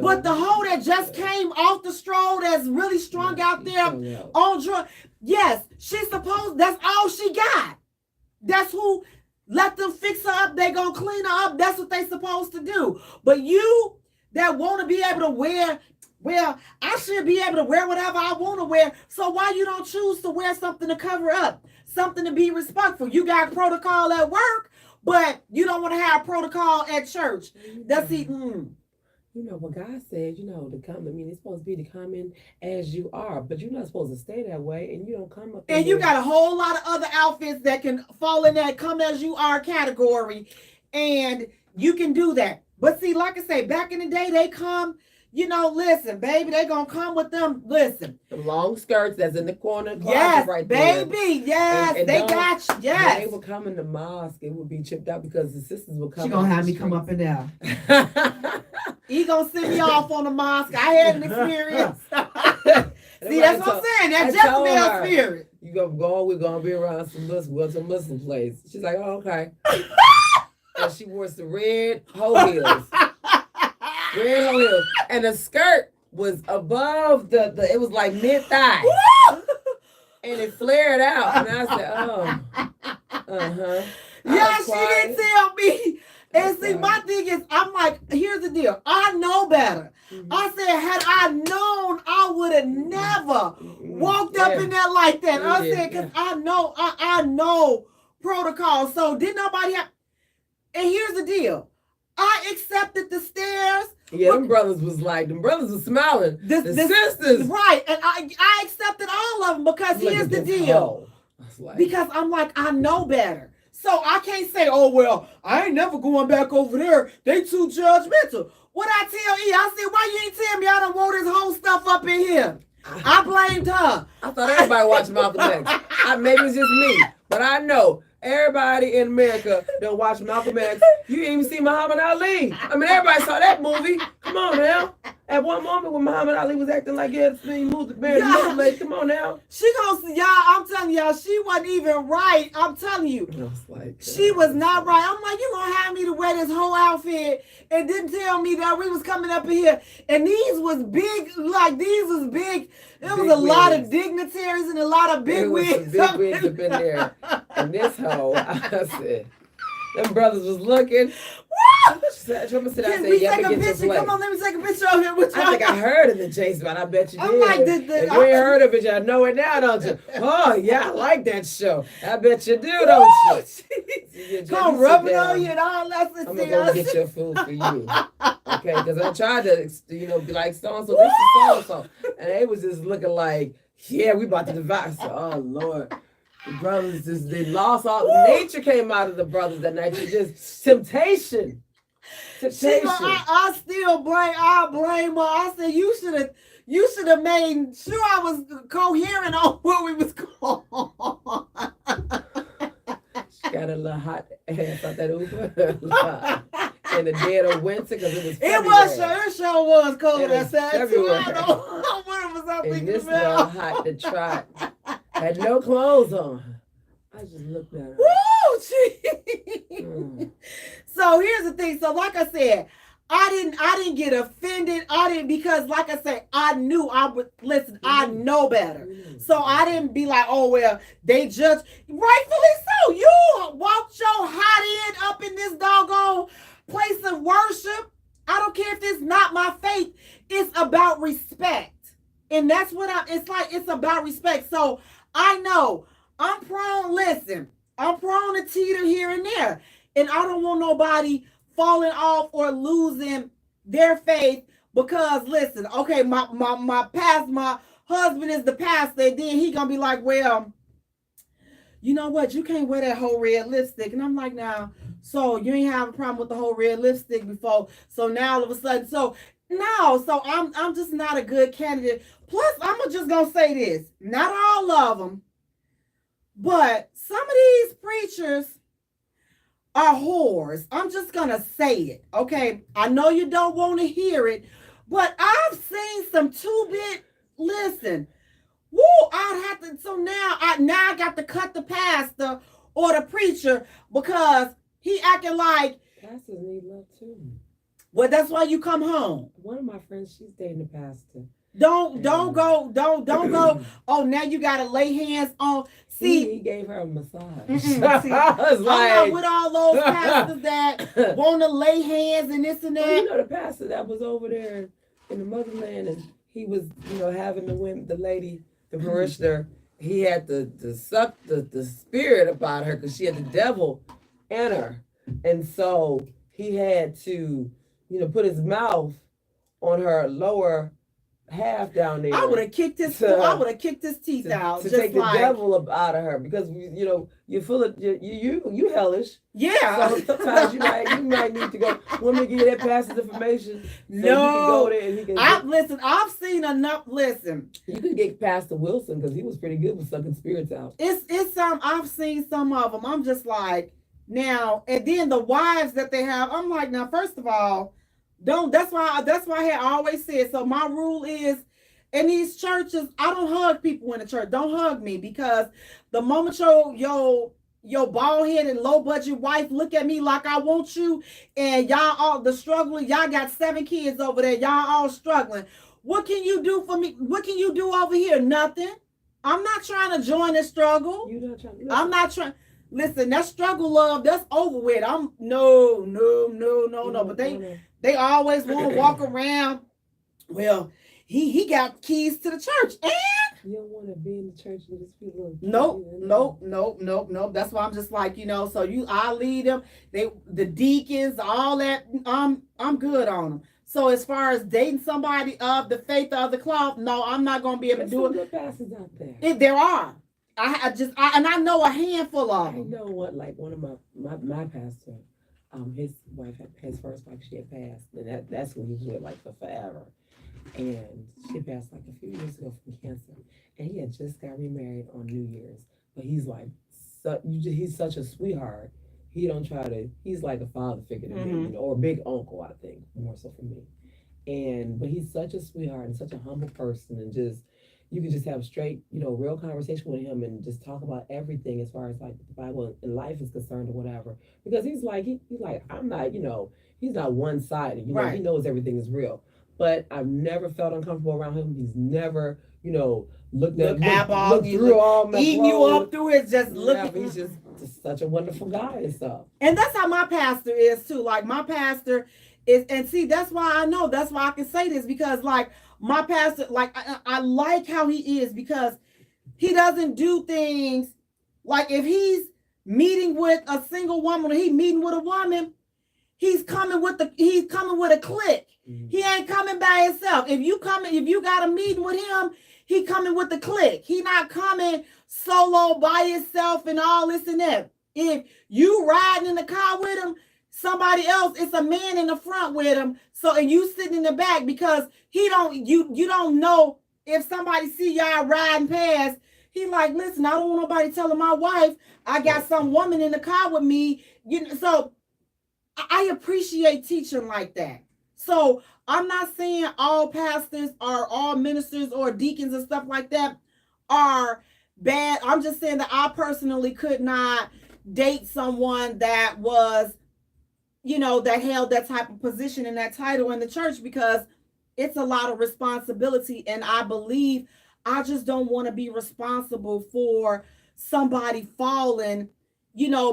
But the hoe that just came off the stroll, that's really strung out there on drugs, yes, that's all she got. That's who. Let them fix her up. They gonna clean her up. That's what they supposed to do. But you that want to be able to wear, well, I should be able to wear whatever I want to wear. So why you don't choose to wear something to cover up, something to be respectful? You got protocol at work, but you don't want to have protocol at church. That's it. What God said, to come. I mean, it's supposed to be to come in as you are, but you're not supposed to stay that way, and you don't come up. And you got a whole lot of other outfits that can fall in that come as you are category, and you can do that. But see, like I say, back in the day, they come. Listen, baby, they gonna come with them. Listen, the long skirts that's in the corner. Yes, right baby. There. Yes, and they got you. Yes, when they would come in the mosque, it would be chipped out because the sisters would come. She gonna have me come up and down. He gonna send me off on the mosque. I had an experience. See, that's what I'm saying. That Jezebel spirit. You gonna go? We're gonna be around some Muslim place. She's like, oh, okay. And she wore some red hoe heels. Red hoe heels, and the skirt was above the it was like mid thigh. and it flared out. And I said, oh, uh-huh. Yeah, she didn't tell me. And see, my thing is, I'm like, here's the deal. I know better. Mm-hmm. I said, had I known, I would have never walked up in there like that. I said, because I know protocol. So did nobody have, and here's the deal. I accepted the stairs. Yeah, them brothers was smiling. The sisters. Right. And I accepted all of them because here's the deal. Because I'm like, I know better. So I can't say, oh, well, I ain't never going back over there. They too judgmental. What I tell E, I said, why you ain't tell me I done wore this whole stuff up in here? I blamed her. I thought everybody watched Malcolm X. Maybe it's just me, but I know everybody in America don't watch Malcolm X. You didn't even see Muhammad Ali. I mean, everybody saw that movie. Come on now. At one moment when Muhammad Ali was acting like he had seen Muslim, come on now. She gonna see y'all. I'm telling y'all, she wasn't even right. I'm telling you, she was not right. I'm like, you gonna have me to wear this whole outfit and didn't tell me that we was coming up in here. And these was big, There was a lot of dignitaries and a lot of big wigs. Big wigs up in there. And this hoe, I said, them brothers was looking. Can we take a picture? Come on, let me take a picture of him with y'all. I think I heard of the Jace, but I bet you did. I'm like, if you ain't heard of it, y'all know it now, don't you? Oh, yeah, I like that show. I bet you do, don't you? Come rub it on you and all that. I'm going to go get your food for you. Okay, because I tried to, be like so-and-so, this is so-and-so. And they was just looking like, yeah, we about to divide. So, oh, Lord. The brothers they lost all. Nature came out of the brothers that night. Just temptation. I still blame her. I said you should have made sure I was coherent on what we was going. She got a little hot ass out that Uber. In the dead of winter because it was cold outside too. I don't know what was I thinking this about. This hot to trot. Had no clothes on. I just looked at her. Woo! So here's the thing. So like I said, I didn't get offended. Because like I said, I knew I would listen. I know better. So I didn't be like, oh well, they judge. Rightfully so. You walked your hot end up in this doggone place of worship. I don't care if it's not my faith. It's about respect. And that's what it's about respect. So I know I'm prone to teeter here and there. And I don't want nobody falling off or losing their faith because listen, okay, my husband is the pastor, and then he gonna be like, well, you know what, you can't wear that whole red lipstick. And I'm like, now, so you ain't have a problem with the whole red lipstick before. So now all of a sudden, so I'm just not a good candidate. Plus, I'm just gonna say this: not all of them, but some of these preachers are whores. I'm just gonna say it. Okay, I know you don't want to hear it, but I've seen some two-bit. Listen, woo! I'd have to. So now I got to cut the pastor or the preacher because he acting like pastors need love too. Well, that's why you come home. One of my friends, she's dating a pastor. Don't go. Oh, now you gotta lay hands on. See, he gave her a massage. See, I'm not with all those pastors that want to lay hands and this and that. Well, you know the pastor that was over there in the motherland, and he was, having the lady, the parishioner. He had to suck the spirit about her because she had the devil in her, and so he had to, put his mouth on her lower half down there. I would have kicked his teeth out to take the devil out of her because you're full of you hellish. Yeah. So sometimes you might need to go. Want me to give you that pastor's information? So no. You can go there and he can. I've seen enough. Listen. You could get Pastor Wilson because he was pretty good with sucking spirits out. It's some. I've seen some of them. I'm just like now, and then the wives that they have. I'm like now. First of all. That's why I had always said. So my rule is in these churches, I don't hug people in the church. Don't hug me because the moment your bald-headed, low-budget wife look at me like I want you, and y'all all the struggling, y'all got 7 kids over there, y'all all struggling. What can you do for me? What can you do over here? Nothing. I'm not trying to join the struggle. You're not trying. I'm not trying. Listen, that struggle love, that's over with. I'm no. But they always want to walk around. Well, he got keys to the church. And you don't want to be in the church with these people. Nope. That's why I'm just like, so I lead them. The deacons, all that. I'm good on them. So as far as dating somebody of the faith of the cloth, no, I'm not gonna be able to do it. Good pastors out there. There are. I know a handful of them. I know what, like one of my pastor, his wife his first wife, she had passed, and that's who he was with like for forever. And she passed like a few years ago from cancer, and he had just got remarried on New Year's. But he's like, he's such a sweetheart. He don't try to. He's like a father figure to me, or a big uncle, I think, more so for me. But he's such a sweetheart and such a humble person, and just you can just have straight, real conversation with him and just talk about everything as far as like the Bible and life is concerned or whatever. Because he's like I'm not, he's not one sided. Right. He knows everything is real. But I've never felt uncomfortable around him. He's never, looked through all my eating you up through it, just looking. He's just such a wonderful guy and stuff. And that's how my pastor is too. Like my pastor is, and see, that's why I know. That's why I can say this, because like my pastor, like I like how he is, because he doesn't do things like if he's meeting with a single woman or he meeting with a woman, he's coming with a clique. He ain't coming by himself. If you got a meeting with him, he coming with the clique. He not coming solo by himself and all this and that. If you riding in the car with him, somebody else, it's a man in the front with him. So, and you sitting in the back, because you don't know if somebody see y'all riding past. He like, listen, I don't want nobody telling my wife I got some woman in the car with me. So I appreciate teaching like that. So I'm not saying all pastors or all ministers or deacons and stuff like that are bad. I'm just saying that I personally could not date someone that was, that held that type of position and that title in the church, because it's a lot of responsibility. And I believe I just don't want to be responsible for somebody falling,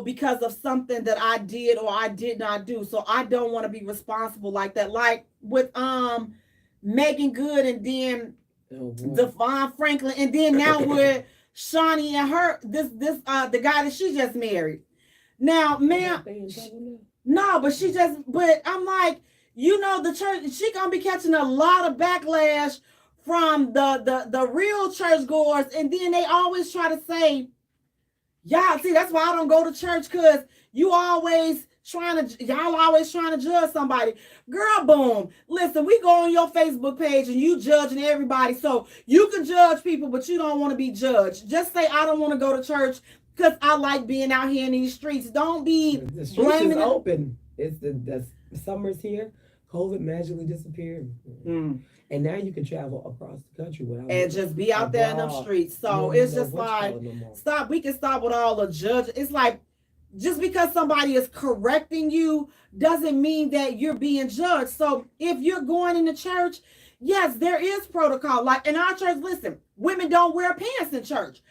because of something that I did or I did not do. So I don't want to be responsible like that. Like with Megan Good, and then Devon Franklin, and then now with Shawnee and her, the guy that she just married. Now, man, no, but I'm like, the church, she gonna be catching a lot of backlash from the real churchgoers, and then they always try to say, yeah, see, that's why I don't go to church, because y'all always trying to judge somebody. Girl, boom. Listen, we go on your Facebook page and you judging everybody. So you can judge people, but you don't want to be judged. Just say, I don't want to go to church because I like being out here in these streets. Don't be the streets is open. It's the summer's here. COVID magically disappeared. And now you can travel across the country without and just be out there in them streets. So it's just like, we can stop with all the judge. It's like, just because somebody is correcting you doesn't mean that you're being judged. So if you're going into church, yes, there is protocol. Like in our church, listen, women don't wear pants in church.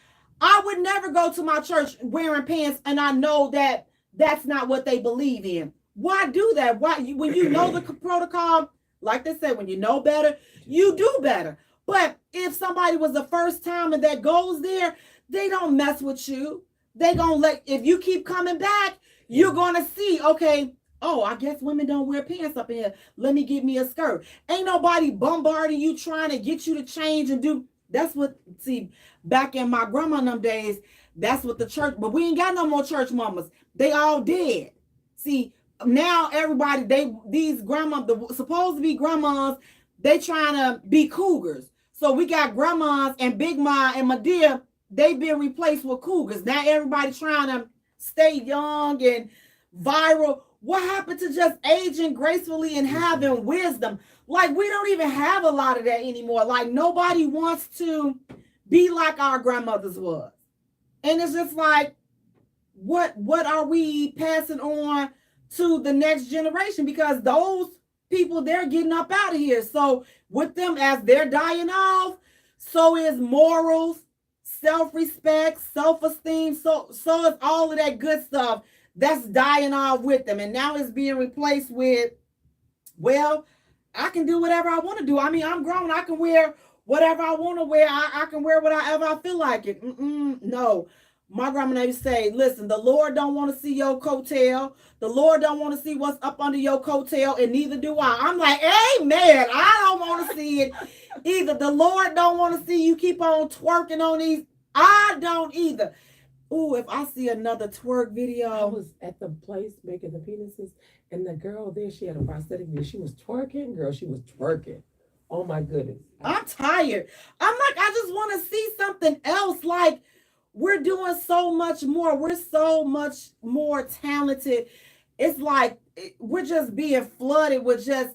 I would never go to my church wearing pants, and I know that that's not what they believe in. Why do that? When you know the protocol, like they said, when you know better, you do better. But if somebody was the first time and that goes there, they don't mess with you. They gonna if you keep coming back, you're gonna see, okay, oh, I guess women don't wear pants up in here. Let me get me a skirt. Ain't nobody bombarding you trying to get you to change and do. That's what, see, back in my grandma in them days, that's what the church, but we ain't got no more church mamas. They all dead. See, now everybody, these grandmas, supposed to be grandmas, they trying to be cougars. So we got grandmas and Big Ma and Madea, they've been replaced with cougars. Now everybody trying to stay young and viral. What happened to just aging gracefully and having wisdom? Like, we don't even have a lot of that anymore. Like, nobody wants to be like our grandmothers was. And it's just like, what are we passing on to the next generation? Because those people, they're getting up out of here. So with them, as they're dying off, so is morals, self-respect, self-esteem. So is all of that good stuff that's dying off with them. And now it's being replaced with, well, I can do whatever I want to do. I mean, I'm grown. I can wear whatever I want to wear. I can wear whatever I feel like it. No. My grandma used to say, listen, the Lord don't want to see your coattail. The Lord don't want to see what's up under your coattail, and neither do I. I'm like, amen. I don't want to see it either. The Lord don't want to see you keep on twerking on these. I don't either. Ooh, if I see another twerk video. I was at the place making the penises, and the girl there, she had a prosthetic video. She was twerking, girl. She was twerking. Oh my goodness. I'm tired. I'm like, I just want to see something else. Like, we're doing so much more. We're so much more talented. It's like we're just being flooded with just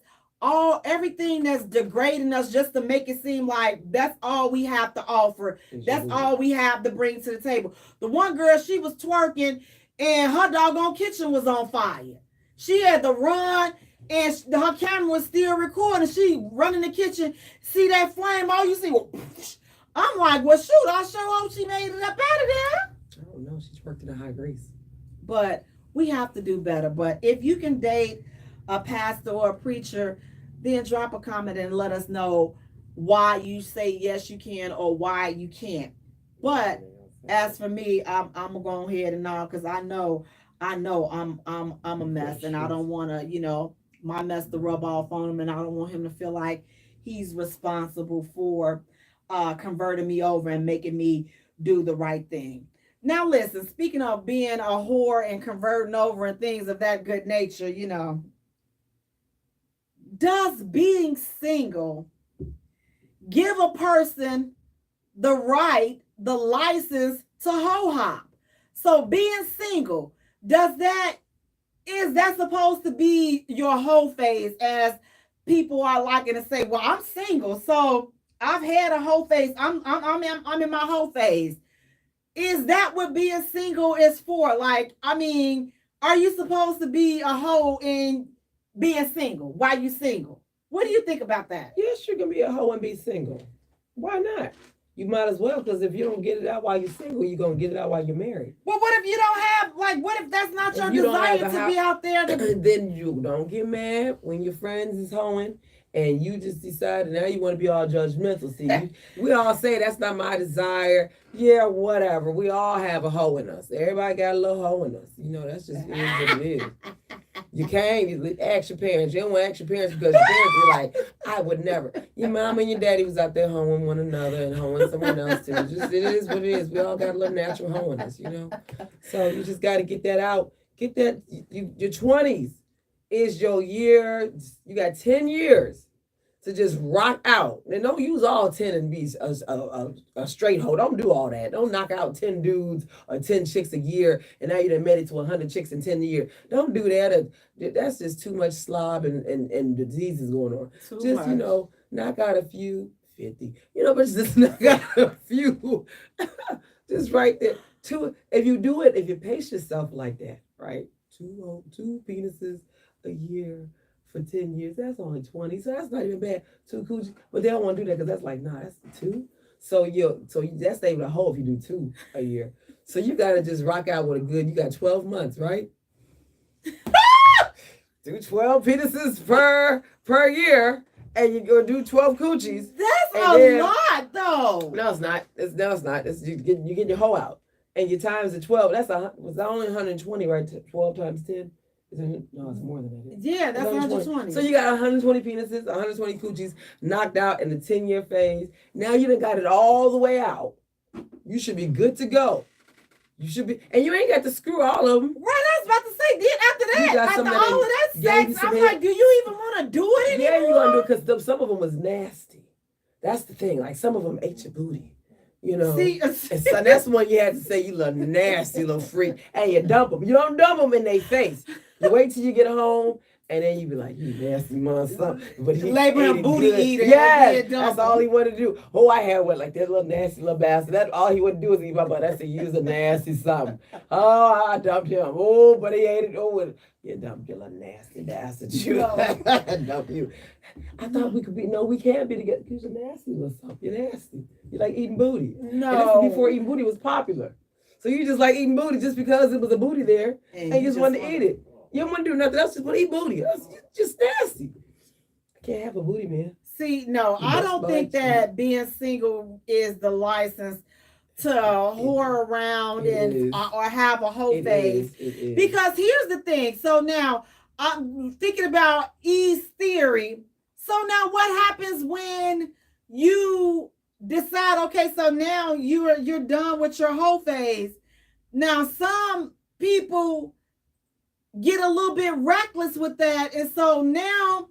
everything that's degrading us just to make it seem like that's all we have to offer. That's all we have to bring to the table. The one girl, she was twerking and her doggone kitchen was on fire. She had to run and her camera was still recording. She run in the kitchen, see that flame, all you see was, I'm like, well, shoot, I sure hope she made it up out of there. I don't know. She's worked in a high grease. But we have to do better. But if you can date a pastor or a preacher, then drop a comment and let us know why you say yes you can or why you can't. But as for me, I'm gonna go ahead and all, because I know I'm a mess, and I don't want to, my mess to rub off on him, and I don't want him to feel like he's responsible for converting me over and making me do the right thing. Now listen, speaking of being a whore and converting over and things of that good nature, does being single give a person the right, the license to ho hop? So being single, is that supposed to be your whole phase, as people are liking to say, well, I'm single, so I've had a whole phase. I'm in my whole phase. Is that what being single is for? Like, I mean, are you supposed to be a hoe in being single while you single? What do you think about that? Yes, you can be a hoe and be single. Why not? You might as well, because if you don't get it out while you're single, you're going to get it out while you're married. Well, what if you don't have, what if that's not your desire to be out there? Then you don't get mad when your friends is hoeing and you just decide now you want to be all judgmental. See, we all say that's not my desire. Yeah, whatever. We all have a hoe in us. Everybody got a little hoe in us. That's just what it is. You can't ask your parents. You don't want to ask your parents because your parents be like, I would never. Your mom and your daddy was out there hoeing one another and hoeing someone else too. It is what it is. We all got a little natural hoe in us, So you just got to get that out. Get that. Your 20s is your year. You got 10 years to just rock out. And don't use all 10 and be a straight hoe. Don't do all that. Don't knock out 10 dudes or 10 chicks a year and now you done made it to 100 chicks in 10 a year. Don't do that. That's just too much slob and diseases going on. Just, knock out a few, 50. But just knock out a few. Just right there. If you pace yourself like that, right? Two penises a year for 10 years, that's only 20. So that's not even bad. 2 coochies. But they don't want to do that because that's like, nah, that's 2. So that's not even a hole if you do 2 a year. So you got to just rock out with you got 12 months, right? Do 12 penises per year, and you're going to do 12 coochies. That's a lot, though. No, it's not. It's not. You get your hoe out. And your times at 12, was that only 120, right? 12 times 10? No, it's more than that. Yeah, that's 120. So you got 120 penises, 120 coochies knocked out in the 10-year phase. Now you done got it all the way out. You should be good to go. You should be, and you ain't got to screw all of them. Right, I was about to say, then after all of that sex, I'm like, do you even want to do it anymore? Yeah, you're going to do it because some of them was nasty. That's the thing. Like, some of them ate your booty. See, and so that's when you had to say you little nasty little freak, and you dump them. You don't dump them in their face. You wait till you get home And then you be like, you nasty mother, but he label him booty good. eater. Yeah, that's all he wanted to do. Oh, I had what, like that little nasty little bastard. That's all he wanted to do was eat my butt. That's a use a nasty something. Oh, I dumped him. Oh, but he ate it. Oh, you dumped your little nasty bastard. You dump you. I thought we could be. No, we can't be together. You're a nasty little something. You're nasty. You like eating booty. No. And this is before eating booty was popular. So you just like eating booty just because it was a booty there, and you just wanted to eat it. You don't want to do nothing else. Just want to eat booty. That's just nasty. I can't have a booty, man. See, no, I don't think that being single is the license to whore around and or have a whole phase. Because here's the thing. So now I'm thinking about E's theory. So now what happens when you decide, okay, so now you're done with your whole phase. Now some people get a little bit reckless with that, and so now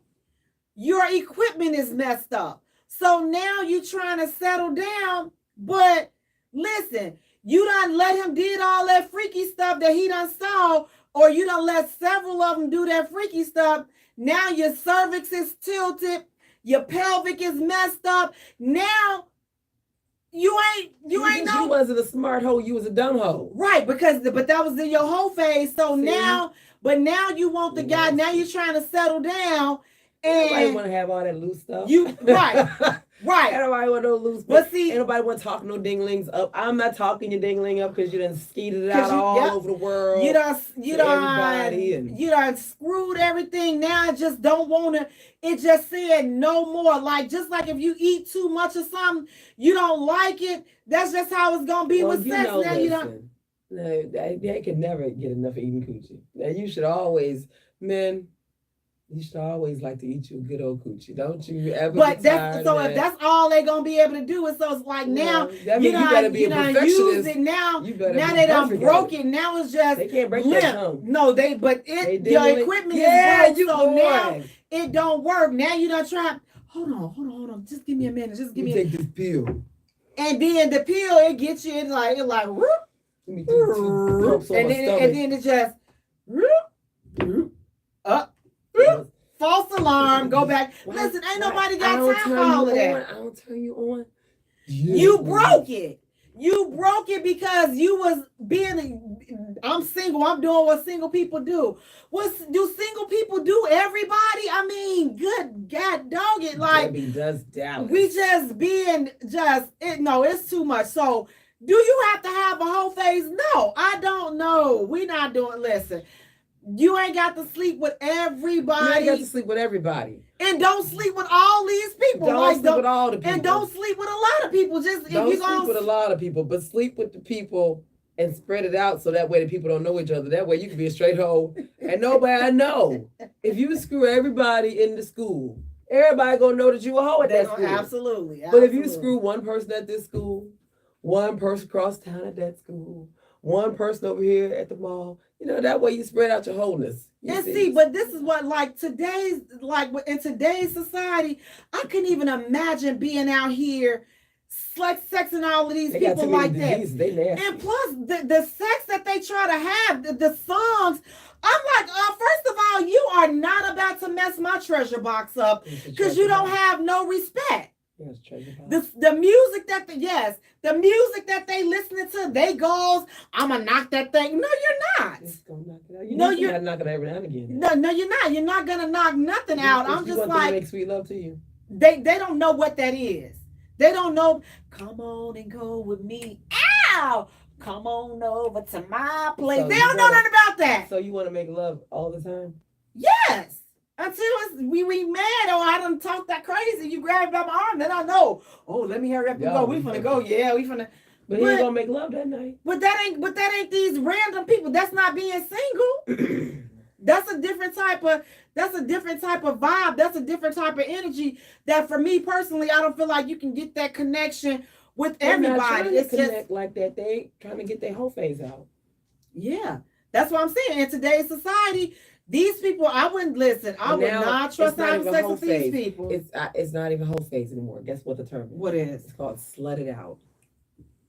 your equipment is messed up. So now you're trying to settle down, but listen, you done let him did all that freaky stuff that he done saw, or you done let several of them do that freaky stuff. Now your cervix is tilted, your pelvic is messed up. Now you ain't no. You wasn't a smart hoe, you was a dumb hoe. Right, but that was in your whole phase. So now you want the guy. Now you're trying to settle down, and nobody want to have all that loose stuff. You right. Ain't nobody want no loose. But see, ain't nobody want to talk no dinglings up. I'm not talking your dingling up because you done skeeted it out all over the world. You done screwed everything. Now I just don't want to. It just said no more. Like just like if you eat too much of something, you don't like it. That's just how it's gonna be with sex. Now you don't. No, they can never get enough of eating coochie. Now you should always, men, you should always like to eat you a good old coochie. Don't you ever? But that's so if that's all they're gonna be able to do, is so it's like now that means you better be a perfectionist. Use it now. Now they done broke it. Now it's just they can't break limp. that tongue. No, your equipment is broke. So now it don't work. Now you done try. Hold on. Just give me a minute. Just give me. Take this pill. And then the pill it gets you in like whoop. And then it just up. False alarm. Go back. Listen, ain't nobody got time for all of that. I don't turn you on. You broke it. You broke it because you was being. I'm single. I'm doing what single people do. What do single people do? Everybody. I mean, good God, dog it. Like Debbie does Dallas. We just being just it. No, it's too much. So. Do you have to have a whole phase? No, I don't know. We not doing. Listen, you ain't got to sleep with everybody. You ain't got to sleep with everybody. And don't sleep with all these people. Don't sleep with all the people. And don't sleep with a lot of people. Just don't sleep with a lot of people, but sleep with the people and spread it out so that way the people don't know each other. That way you can be a straight hoe and nobody know. If you screw everybody in the school, everybody gonna know that you a hoe at that school. Absolutely. But if you screw one person at this school, one person across town at that school, one person over here at the mall, that way you spread out your wholeness. And see, but this is what in today's society, I couldn't even imagine being out here sexing all of these people like that. And plus the sex that they try to have, the songs, I'm like, first of all, you are not about to mess my treasure box up because you don't have no respect. The music the music that they listening to, they goes, I'ma knock that thing. No, you're not. It's gonna knock it out. You're not gonna every now and again. No, you're not. You're not gonna knock nothing out. I'm just like, make sweet love to you. They don't know what that is. They don't know. Come on and go with me. Ow! Come on over to my place. They don't know nothing about that. So you want to make love all the time? Yes. Until we mad or I done talk that crazy, you grab me by my arm, then I know. Oh, let me hurry up and go. We finna go. Yeah, we finna. But he ain't gonna make love that night. But that ain't these random people. That's not being single. That's a different type of vibe. That's a different type of energy that for me personally, I don't feel like you can get that connection with everybody. It's just like that. They ain't trying to get their whole phase out. Yeah. That's what I'm saying. In today's society, these people, I wouldn't listen. I would not trust having sex with these people. It's not even whole phase anymore. Guess what the term is? What is? It's called slut it out.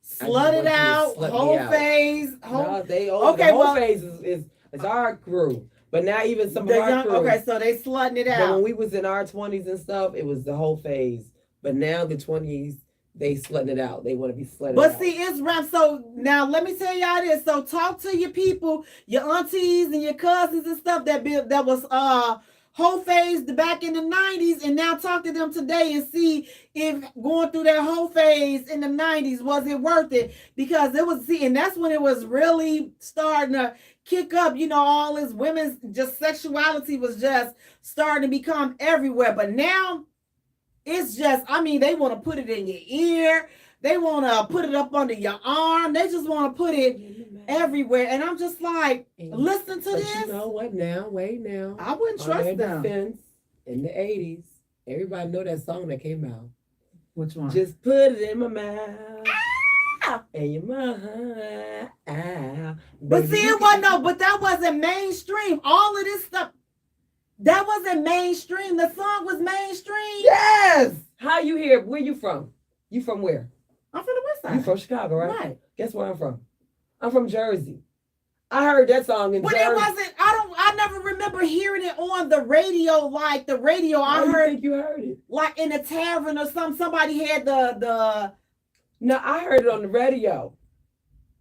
Slut it out, whole phase. Whole phase is our crew. But now even some The of our young, crew, okay, so they slutting it but when out. we was in our 20s and stuff, it was the whole phase. But now the 20s, they slutting it out. They want to be slutted But out. see, it's rap. So now let me tell y'all this. So talk to your people, your aunties and your cousins and stuff that was whole phase back in the 90s, and now talk to them today and see if going through that whole phase in the 90s was it worth it, because it was, see, and that's when it was really starting to kick up, you know, all this women's just sexuality was just starting to become everywhere. But now it's just, I mean, they want to put it in your ear. They want to put it up under your arm. They just want to put it everywhere. And I'm just like, listen to but this. You know what now? Wait now. I wouldn't On trust their them. defense, in the 80s, everybody know that song that came out. Which one? Just put it in my mouth. And your mouth. But see, it wasn't, no, but that wasn't mainstream. All of this stuff, that wasn't mainstream. The song was mainstream. Yes. How you here? Where you from? You from where? I'm from the West Side. You from Chicago, right? Right. Guess where I'm from? I'm from Jersey. I heard that song in But Jersey. it wasn't, I never remember hearing it on the radio, like the radio. How I you heard, think you heard it? like in a tavern or something. Somebody had the. No, I heard it on the radio.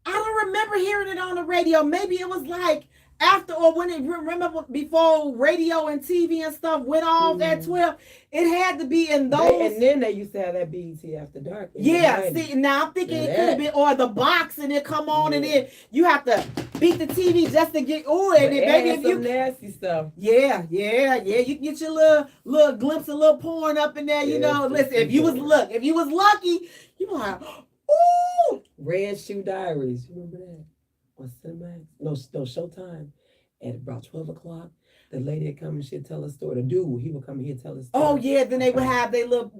I don't remember hearing it on the radio. Maybe it was like after, or when it, remember before radio and TV and stuff went off at 12. It had to be in those. And then they used to have that BET After Dark. Yeah, see, now I'm thinking it could have been, or the box, and it come on, and then you have to beat the TV just to get, and then maybe if you nasty stuff. Yeah, you can get your little glimpse of little porn up in there, you know. Listen, if you was lucky, you be like, ooh. Red Shoe Diaries, you remember that? On Cinemax? No, Showtime. At about 12 o'clock, the lady would come and she'd tell a story. The dude, he would come and he'd tell a story. Oh yeah, then they would have they little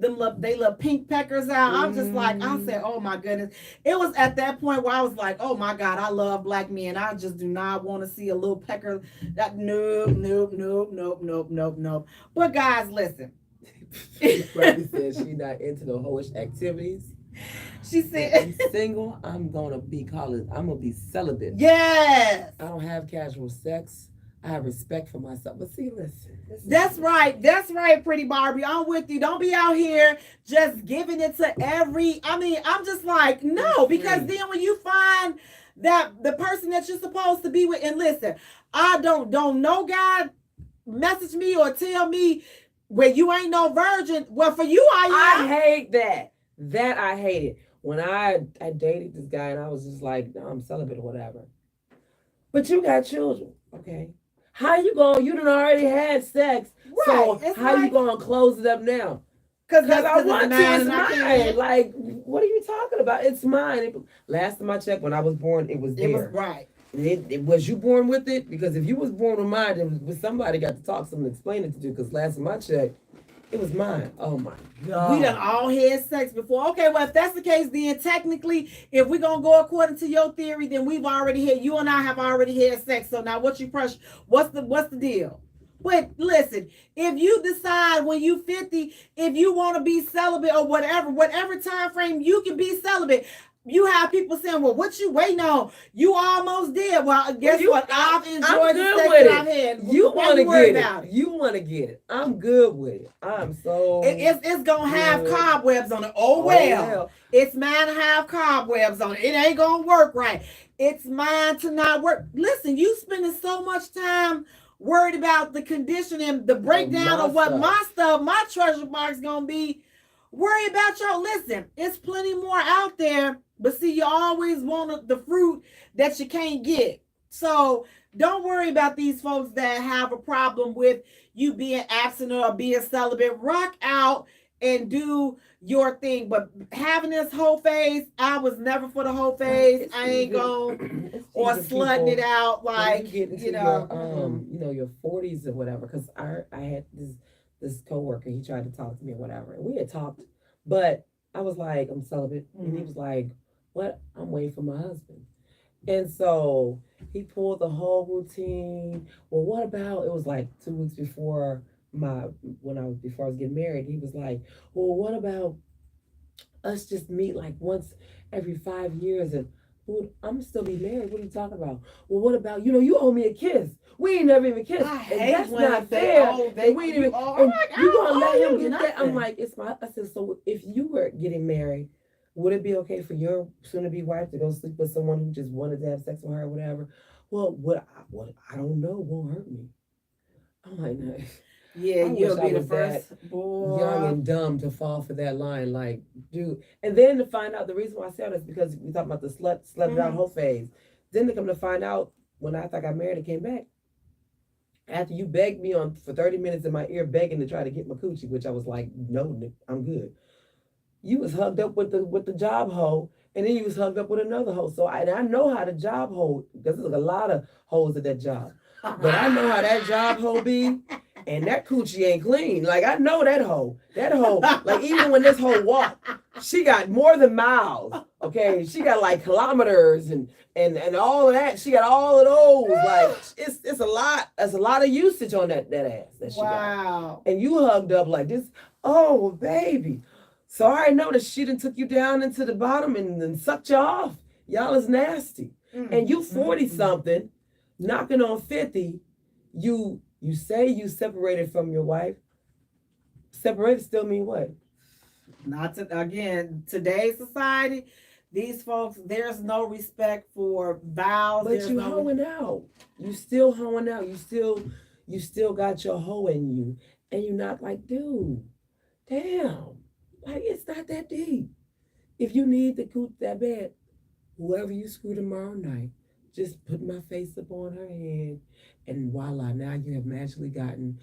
pink peckers out. I'm just like, I said, oh my goodness. It was at that point where I was like, oh my God, I love black men. I just do not want to see a little pecker. That nope. But guys, listen. She probably said she's not into the hoish activities. She said, I'm single. I'm gonna be celibate. Yes. I don't have casual sex. I have respect for myself. But see, listen. That's right, pretty Barbie. I'm with you. Don't be out here just giving it to every. I mean, I'm just like, no, because then when you find that the person that you're supposed to be with, and listen, I don't know God message me or tell me where you ain't no virgin. Well, for you, I hate that. That I hated. When I dated this guy and I was just like, no, I'm celibate or whatever. But you got children, okay? How you going? You done already had sex. Right. So how you going to close it up now? Because I want to. It's mine. Like, what are you talking about? It's mine. Last time I checked, when I was born, it was there. It was right. Was you born with it? Because if you was born with mine, then somebody got to talk, something explain it to do. Because last time I checked, it was mine. Oh my God. We done all had sex before. Okay, well, if that's the case, then technically, if we're going to go according to your theory, then you and I have already had sex. So now what's the deal? But listen, if you decide when you 50, if you want to be celibate or whatever time frame you can be celibate, you have people saying, well, what you waiting on? You almost did. Well, guess what? I've enjoyed the sex that I've had. You want to get it. You want to get it. I'm good with it. I'm so... It's going to have cobwebs on it. Oh, well. It's mine to have cobwebs on it. It ain't going to work right. It's mine to not work. Listen, you spending so much time worried about the condition and the breakdown of what my treasure box going to be. Worry about listen, it's plenty more out there, but see, you always want the fruit that you can't get. So don't worry about these folks that have a problem with you being absent or being celibate. Rock out and do your thing. But having this whole phase, I was never for the whole phase. I ain't going or slutting it out like, your 40s or whatever. Because I had this coworker, he tried to talk to me or whatever, and we had talked, but I was like, I'm celibate, and he was like, what? I'm waiting for my husband. And so he pulled the whole routine. Well, what about, it was like 2 weeks before before I was getting married, he was like, well, what about us just meet like once every 5 years? And Well, I'm still be married. What are you talking about? Well, what about you owe me a kiss. We ain't never even kissed. I And hate that's when not they fair. owe, And we ain't even I'm and like, I you don't gonna let owe him you get that? I'm nothing. like, I said, so if you were getting married, would it be okay for your soon to be wife to go sleep with someone who just wanted to have sex with her or whatever? Well, what I don't know won't hurt me. I'm like, no. Yeah, I wish you'll I be the was that first young boy. and dumb to fall for that line. Like, dude. And then to find out the reason why I said this because we talking about the slept it out Mhm. whole phase. Then to come to find out when after I got married and came back, after you begged me on for 30 minutes in my ear begging to try to get my coochie, which I was like, no, Nick, I'm good. You was hugged up with the job hoe, and then you was hugged up with another hoe. So I know how the job hoe because there's a lot of hoes at that job, but I know how that job hoe be. And that coochie ain't clean. Like I know that hoe. That hoe, like even when this hoe walk, she got more than miles. Okay, she got like kilometers and all of that. She got all of those. Like it's a lot. There's a lot of usage on that ass that she got. Wow. And you hugged up like this. Oh baby. So I already know that she done took you down into the bottom and then sucked you off. Y'all is nasty. And you 40 something, knocking on 50, you say you separated from your wife. Separated still mean what? Not to again, today's society, these folks, there's no respect for vows. But There's you no hoeing out. You still hoeing out. You still got your hoe in you. And you're not like, dude, damn. Like it's not that deep. If you need the coot that bad, whoever you screw tomorrow night, just put my face up on her head, and voila! Now you have magically gotten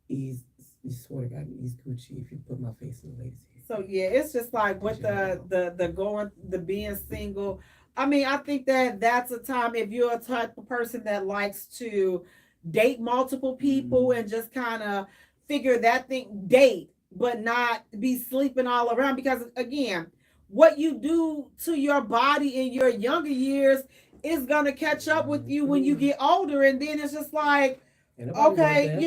ease. You swear to God, ease Gucci if you put my face in the lady's head. So yeah, it's just like with the being single. I mean, I think that that's a time if you're a type of person that likes to date multiple people and just kind of figure that thing date, but not be sleeping all around because again, what you do to your body in your younger years is gonna catch up with you when you get older, and then it's just like okay,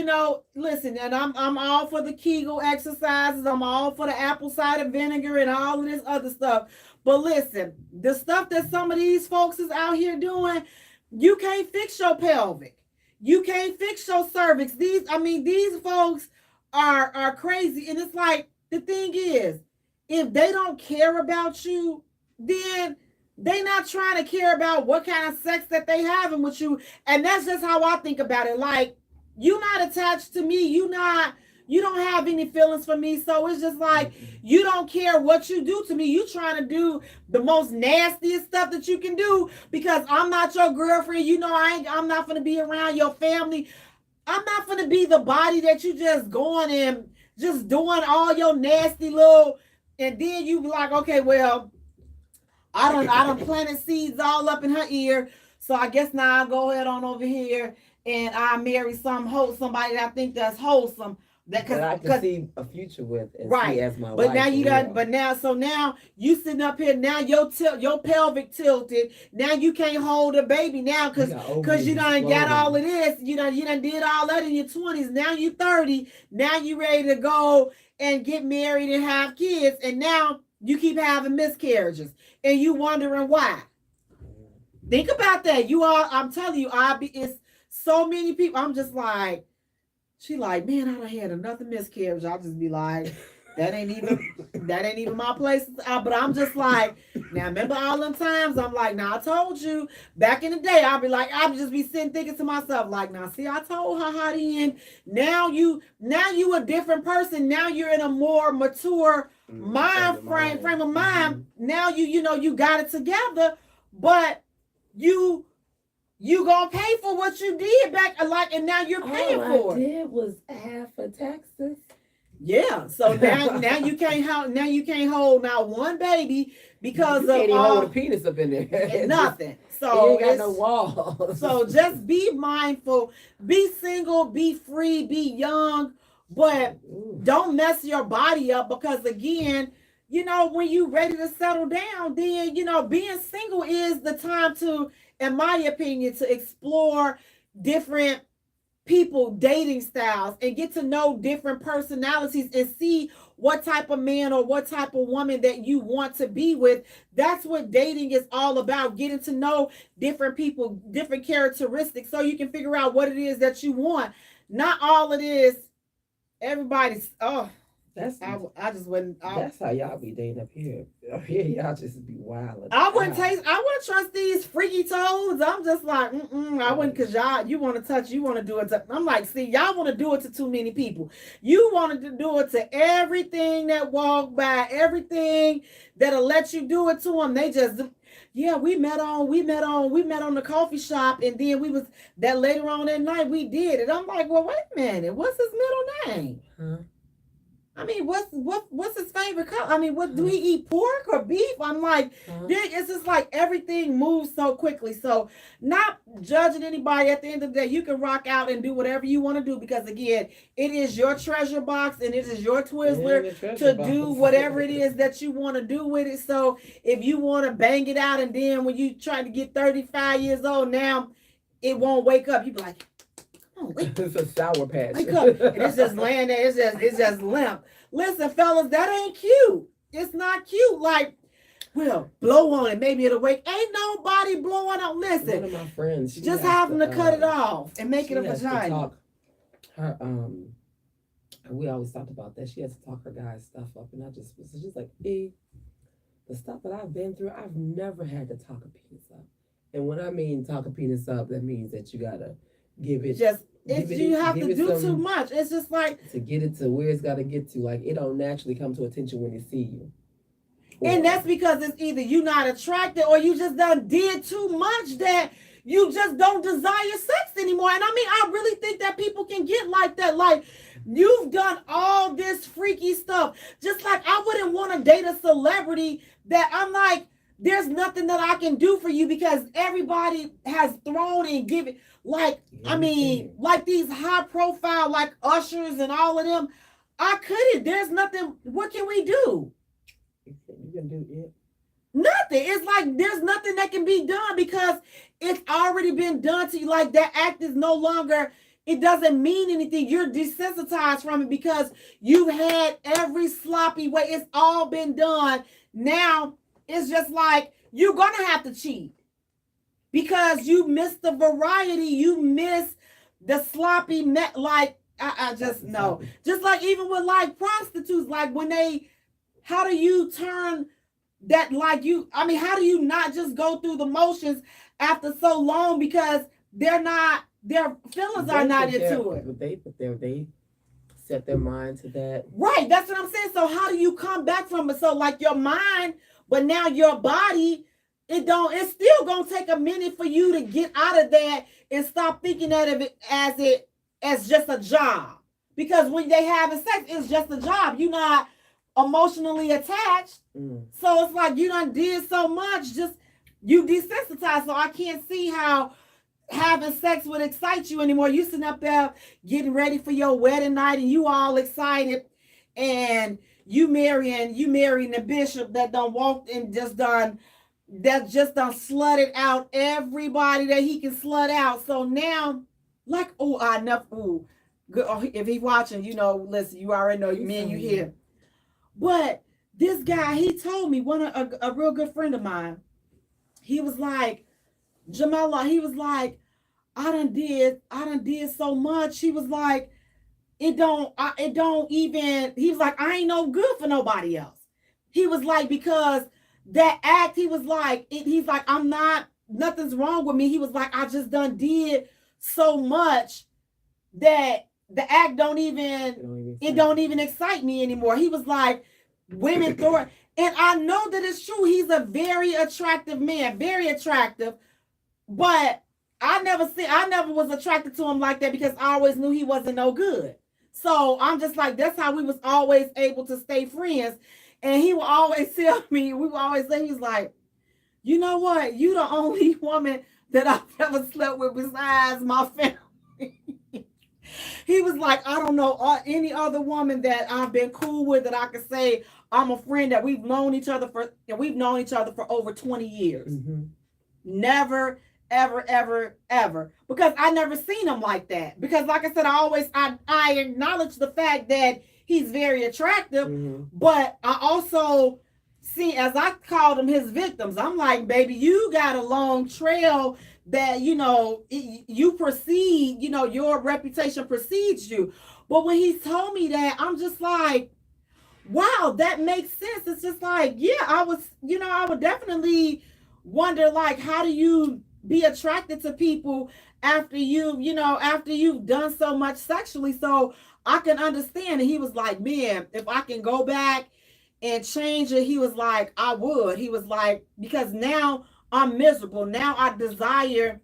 listen, and I'm all for the Kegel exercises. I'm all for the apple cider vinegar and all of this other stuff. But listen, the stuff that some of these folks is out here doing, you can't fix your pelvic. You can't fix your cervix. These folks are crazy. And it's like the thing is, if they don't care about you, then they not trying to care about what kind of sex that they having with you. And that's just how I think about it. Like you not attached to me. You don't have any feelings for me. So it's just like you don't care what you do to me. You trying to do the most nastiest stuff that you can do because I'm not your girlfriend. I'm not gonna be around your family. I'm not gonna be the body that you just going and just doing all your nasty little and then you be like, okay, well, I done planted seeds all up in her ear. So I guess now I'll go ahead on over here and I marry somebody that I think that's wholesome. That I can see a future with and right see as my but wife. now you done but now you sitting up here now your pelvic tilted now you can't hold a baby now because you done got all of this you done did all that in your 20s now you 30 now you ready to go and get married and have kids and now you keep having miscarriages and you wondering why. Think about that. I'm telling you, it's so many people. I'm just like, she like, man, I done had another miscarriage. I'll just be like, that ain't even my place. But I'm just like, now remember all them times I'm like, now I told you back in the day, I'll just be sitting thinking to myself, like, now see, I told her how to end. Now you a different person. Now you're in a more mature frame of mind. Now you got it together, but you gonna pay for what you did back and now you're paying for it. All I did was half a Texas. Yeah, so now you can't hold now one baby because you can't even hold a penis up in there. Nothing. So it ain't got no walls. So just be mindful, be single, be free, be young, but don't mess your body up because again, when you ready to settle down, then being single is the time to, in my opinion, to explore different people dating styles and get to know different personalities and see what type of man or what type of woman that you want to be with. That's what dating is all about, getting to know different people, different characteristics, so you can figure out what it is that you want. Not all it is everybody's I just wouldn't. That's how y'all be dating up here. Up here, y'all just be wild. I wouldn't trust these freaky toads. I'm just like, I wouldn't, cause you want to touch, you want to do it to. I'm like, see, y'all want to do it to too many people. You wanted to do it to everything that walk by, everything that'll let you do it to them. They just, yeah, we met on the coffee shop, and then we was that later on that night we did it. I'm like, well, wait a minute, what's his middle name? Huh? I mean, what's his favorite color? I mean, what do he eat, pork or beef? I'm like, it's just like everything moves so quickly. So, not judging anybody. At the end of the day, you can rock out and do whatever you want to do, because again, it is your treasure box and it is your Twizzler to do whatever it is that you want to do with it. So, if you want to bang it out, and then when you try to get 35 years old, now it won't wake up. You be like, oh, it's a sour patch. Wake up. And it's just laying there. It's just limp. Listen, fellas, that ain't cute. It's not cute. Like, well, blow on it. Maybe it'll wake. Ain't nobody blowing on. Listen. One of my friends. Just have them to cut it off and make it a vagina. Her we always talked about that. She has to talk her guy's stuff up, and I just was just like, the stuff that I've been through, I've never had to talk a penis up. And when I mean talk a penis up, that means that you gotta give it you have to do too much. It's just like to get it to where it's got to get to. Like, it don't naturally come to attention when they see you. And that's because it's either you not attracted or you just done did too much that you just don't desire sex anymore. And I mean, I really think that people can get like that. Like, you've done all this freaky stuff. Just like I wouldn't want to date a celebrity that I'm like, there's nothing that I can do for you, because everybody has thrown and given. Like, I mean, like these high profile, like ushers and all of them, I couldn't. There's nothing. What can we do? You can do it. Nothing. It's like there's nothing that can be done, because it's already been done to you. Like, that act is no longer, it doesn't mean anything. You're desensitized from it because you had every sloppy way. It's all been done. Now it's just like you're gonna have to cheat, because you miss the variety, you miss the sloppy like I just know. Just like even with like prostitutes, like when how do you turn that, like how do you not just go through the motions after so long, because their feelings are not into it. They set their mind to that. Right, that's what I'm saying. So how do you come back from it? So like your mind, but now your body, it's still gonna take a minute for you to get out of that and stop thinking of it as just a job. Because when they having sex, it's just a job. You're not emotionally attached. So it's like you done did so much, just you desensitized. So I can't see how having sex would excite you anymore. You sitting up there getting ready for your wedding night and you all excited, and you marrying the bishop that done walked and just done slutted out everybody that he can slut out. So now, like, good. If he's watching, listen, you already know, man, you here. But this guy, he told me, a real good friend of mine, he was like, Jamela, he was like, I done did so much. He was like, he was like, I ain't no good for nobody else. He was like, because that act, he was like, he's like, nothing's wrong with me. He was like, I just done did so much that the act don't even excite me anymore. He was like, women throw it. And I know that it's true. He's a very attractive man, very attractive. But I never was attracted to him like that, because I always knew he wasn't no good. So I'm just like, that's how we was always able to stay friends. And he would always tell me, we would always say, he's like, you know what? You the only woman that I've ever slept with besides my family. He was like, I don't know any other woman that I've been cool with that I could say I'm a friend, that we've known each other for over 20 years. Mm-hmm. Never ever. Because I never seen him like that. Because like I said, I acknowledge the fact that he's very attractive, but I also see, as I called him, his victims. I'm like, baby, you got a long trail that, you proceed, your reputation precedes you. But when he told me that, I'm just like, wow, that makes sense. It's just like, yeah, I would definitely wonder, like, how do you be attracted to people after after you've done so much sexually? So I can understand. And he was like, man, if I can go back and change it, he was like, I would. He was like, because now I'm miserable. Now I desire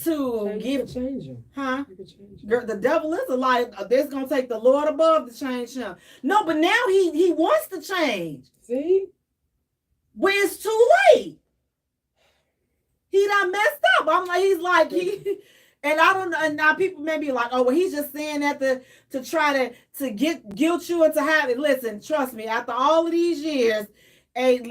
to change him. Huh? You can change him. Girl, the devil is a lie. This gonna take the Lord above to change him. No, but now he wants to change. See? When it's too late. He done messed up. I'm like, he's like, and I don't know. And now people may be like, oh, well, he's just saying that to try to get guilt you into having. Listen, trust me, after all of these years, ain't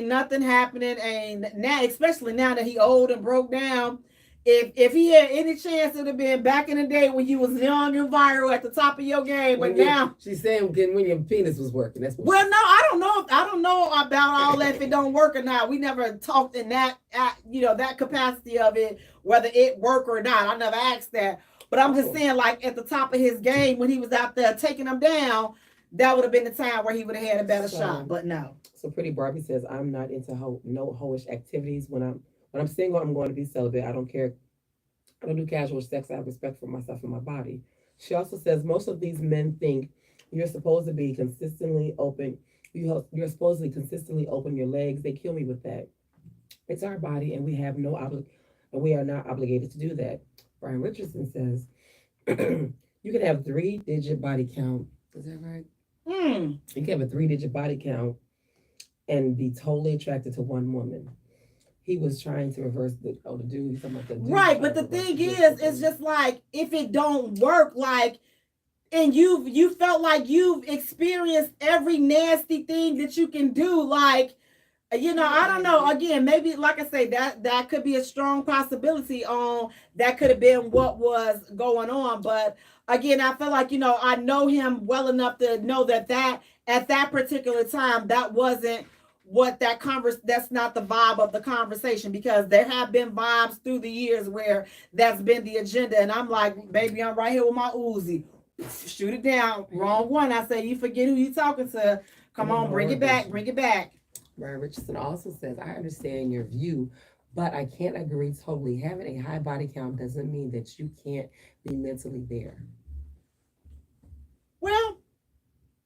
nothing happening. Ain't now, especially now that he old and broke down. If he had any chance, it would have been back in the day when you was young and viral at the top of your game. But now she's saying when your penis was working. That's what. Well, no, I don't know. I don't know about all that if it don't work or not. We never talked in that that capacity of it, whether it work or not. I never asked that. But I'm just saying, like at the top of his game when he was out there taking them down, that would have been the time where he would have had a better shot. But no. So Pretty Barbie says, I'm not into no hoish activities. When I'm single, I'm going to be celibate. I don't care. I don't do casual sex. I have respect for myself and my body. She also says most of these men think you're supposed to be consistently open. You're supposed to consistently open your legs. They kill me with that. It's our body, and we have and we are not obligated to do that. Brian Richardson says you can have 3-digit body count. Is that right? You can have a 3-digit body count and be totally attracted to one woman. He was trying to reverse the dude. He's talking about the dude. Right, but the thing is, it's just like if it don't work, like, and you felt like you've experienced every nasty thing that you can do, like, I don't know. Again, maybe like I say, that could be a strong possibility on that could have been what was going on. But again, I feel like I know him well enough to know that at that particular time that wasn't what that's not the vibe of the conversation, because there have been vibes through the years where that's been the agenda, and I'm like, baby, I'm right here with my Uzi, shoot it down. Wrong one. I say, you forget who you talking to. Come on, bring it back. Brian Richardson also says, I understand your view, but I can't agree totally. Having a high body count doesn't mean that you can't be mentally there. Well,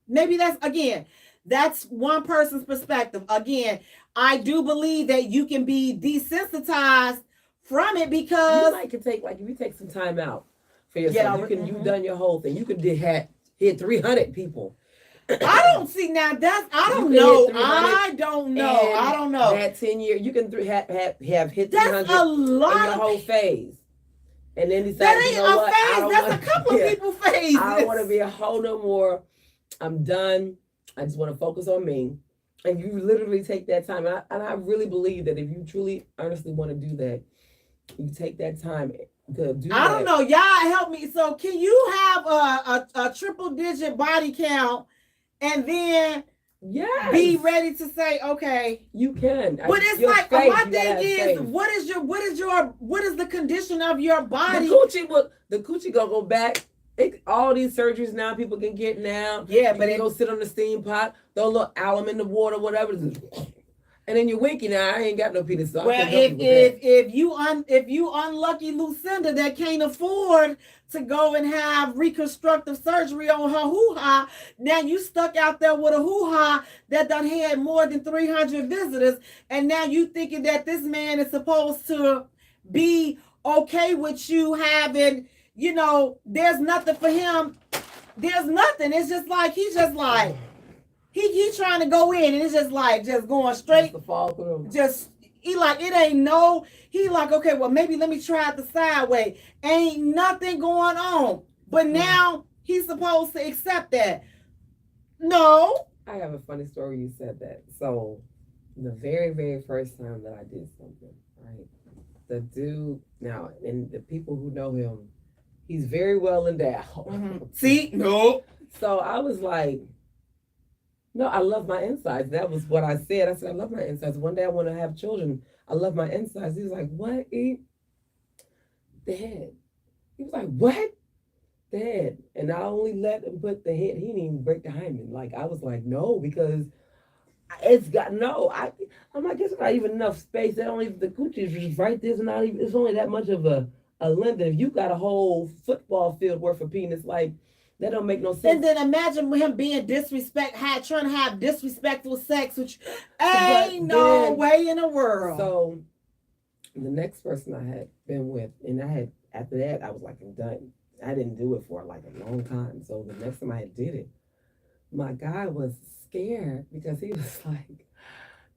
maybe that's one person's perspective. Again, I do believe that you can be desensitized from it because you if you take some time out for yourself, you've done your whole thing. You could hit 300 people. I don't see now. I don't know. I don't know. That 10 year, you can have hit 300 that's a lot in your whole phase. And then decide, that ain't a phase. That's a couple of people's phases. I don't want to be a hoe no more. I'm done. I just want to focus on me. And you literally take that time. And I really believe that if you truly, earnestly want to do that, you take that time to do that. I don't know. Y'all help me. So can you have a triple-digit body count and then be ready to say, okay, you can. But it's like my thing is, what is the condition of your body? The coochie gonna go back. All these surgeries now people can get now. Yeah, but they go sit on the steam pot, throw a little alum in the water, whatever. And then you're winky now. I ain't got no penis. So well, if you unlucky Lucinda that can't afford to go and have reconstructive surgery on her hoo-ha, now you stuck out there with a hoo-ha that done had more than 300 visitors, and now you thinking that this man is supposed to be okay with you having, there's nothing for him. There's nothing. It's just like he's just like. He trying to go in and it's just going straight. Just to fall through. He like, okay, well, maybe let me try it the sideway. Ain't nothing going on. But now he's supposed to accept that. No. I have a funny story you said that. So the very, very first time that I did something, right? the dude now, and the people who know him, he's very well endowed. See, no. So I was like, no, I love my insides. That was what I said. I said, I love my insides. One day I want to have children. I love my insides. He was like, what? Eat the head. He was like, what? The head. And I only let him put the head. He didn't even break the hymen. Like, I was like, no, because it's got no. I'm like, it's not even enough space. That only the coochie is just right there. It's not even. It's only that much of a length. If you got a whole football field worth of penis, like that don't make no sense. And then imagine him being trying to have disrespectful sex, which ain't no way in the world. So the next person I had been with, and after that, I was like, I'm done. I didn't do it for like a long time. So the next time I did it, my guy was scared because he was like,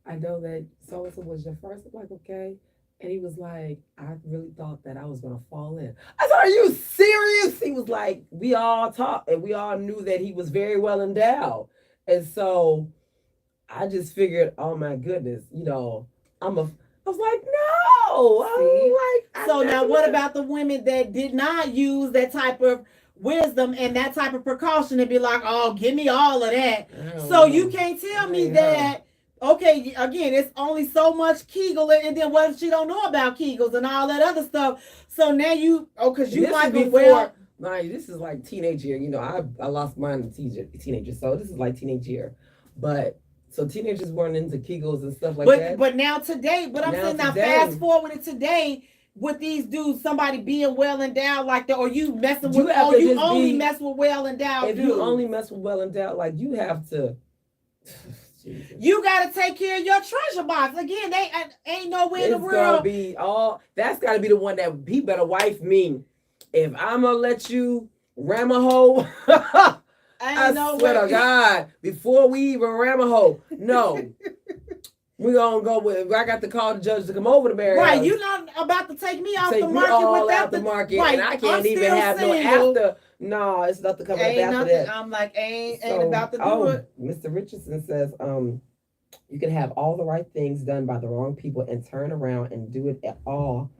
I know that so-and-so was your first. I'm like, okay. And he was like, I really thought that I was going to fall in. I said, are you serious? He was like, we all talked and we all knew that he was very well endowed. And so I just figured, oh my goodness, I was like, no. So now what about the women that did not use that type of wisdom and that type of precaution and be like, oh, give me all of that. So you can't tell me that, okay, again, it's only so much Kegel, and then what if she don't know about Kegels and all that other stuff? So now because you like before, this is like teenage year. I lost mine in teenager, so this is like teenage year. But so teenagers weren't into Kegels and stuff like that. But now today, but I'm saying now fast forward to today, with these dudes, somebody being well endowed like that, or you messing with, you only mess with well endowed dudes. If you only mess with well endowed, like you have to. Jesus. You got to take care of your treasure box. Again, they ain't nowhere in the world. That's got to be the one that he better wife me. If I'm going to let you ram a hole, I swear to God, before we even ram a hole, no. We're going to go with, I got to call the judge to come over to marry Right, us. you're not about to take me off the market without the market. Right, and I can't even have no after. No, it's nothing coming up after that. I'm like, ain't about to do it. Mr. Richardson says, you can have all the right things done by the wrong people and turn around and do it all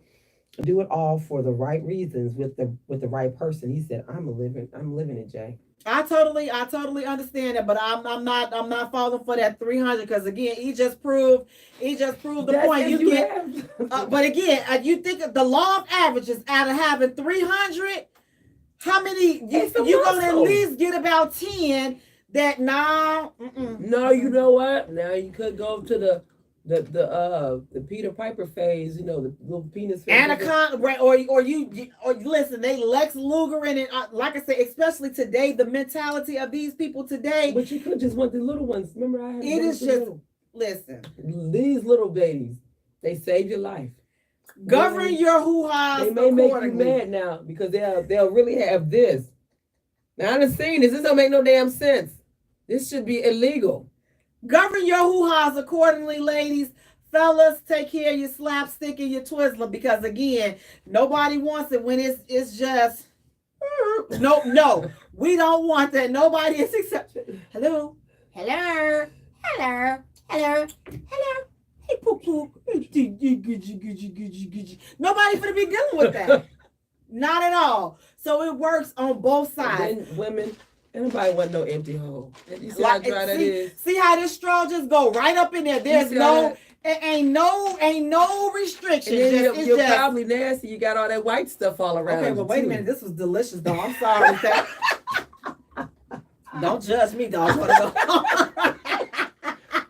for the right reasons with the right person. He said, I'm living it, Jay. I totally understand that, but I'm not falling for that 300 because again, he just proved the point. You get, but again, you think the law of averages out of having 300, how many you gonna at least get about 10 that now? No, you know what? Now you could go to the Peter Piper phase, the little penis phase. Anaconda, right? Or listen, they Lex Luger in it. Like I said, especially today, the mentality of these people today. But you could just want the little ones. Remember, I had. It is just listen. These little babies, they saved your life. Govern your hoo-has. They may make you mad now because they'll really have this. Now I done seen this. This don't make no damn sense. This should be illegal. Govern your hoo-has accordingly, ladies. Fellas, take care of your slapstick and your Twizzler because again, nobody wants it when it's just no. We don't want that. Nobody is accepted. Hello. Hey, poo poo. Nobody finna be dealing with that. Not at all. So it works on both sides. And then women. Anybody want no empty hole. You see how dry that is? See how this straw just go right up in there. There's ain't no restrictions. And then you're probably nasty. You got all that white stuff all around. Okay, but wait a minute. This was delicious, though. I'm sorry. Don't judge me, dog.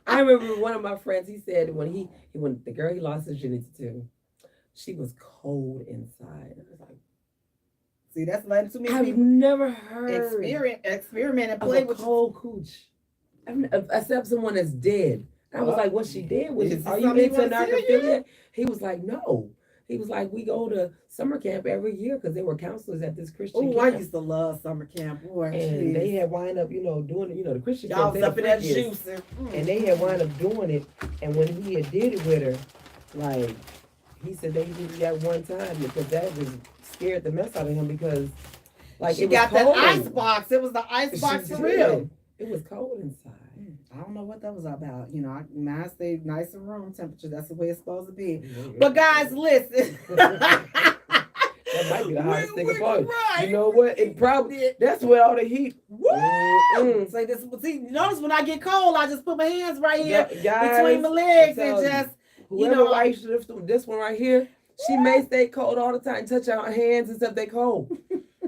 I remember one of my friends. He said when the girl he lost his virginity to, she was cold inside. I was like. See, that's like too many I've people. Never heard experiment and play with cold cooch. Except someone that's dead. I was like, what she did? Are you into necrophilia? He was like, no. He was like, we go to summer camp every year because they were counselors at this Christian camp. I used to love summer camp. Boy, and they had wind up, doing the Christian camp. Y'all was up in that juice. And they had wind up doing it. And when he had did it with her, like, he said they did that one time because that was scared the mess out of him because like she got that ice box. It was the ice box for real. It was cold inside. don't know what that was about. Mine stayed nice and room temperature. That's the way it's supposed to be. But guys, listen. That might be the hottest thing apart. Right. You know what? It probably that's where all the heat. Woo! See, notice when I get cold, I just put my hands right here between my legs and just whoever writes this one right here, she may stay cold all the time, touch her hands and stuff, they cold.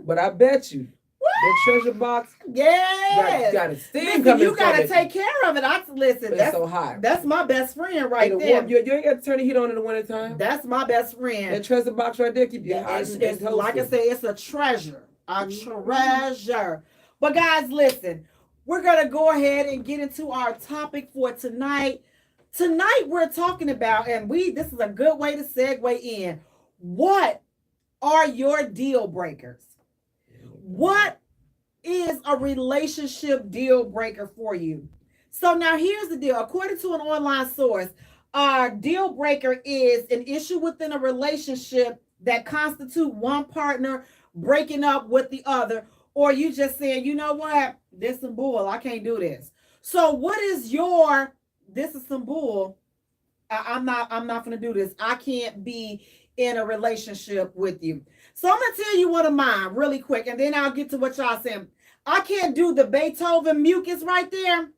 But I bet you the treasure box, got a steam coming. You gotta take care of it. Listen, that's so hot. That's my best friend right there. You ain't got to turn the heat on in the wintertime. That's my best friend. That treasure box right there keep you hot. It's like I say, it's a treasure. A treasure. But guys, listen, we're gonna go ahead and get into our topic for tonight. Tonight we're talking about, and this is a good way to segue in. What are your deal breakers? What is a relationship deal breaker for you? So now here's the deal. According to an online source, a deal breaker is an issue within a relationship that constitute one partner breaking up with the other, or you just saying, you know what, this is some bull. I can't do this. So what is this is some bull. I'm not gonna do this. I can't be in a relationship with you. So I'm gonna tell you one of mine really quick, and then I'll get to what y'all saying. I can't do the Beethoven mucus right there.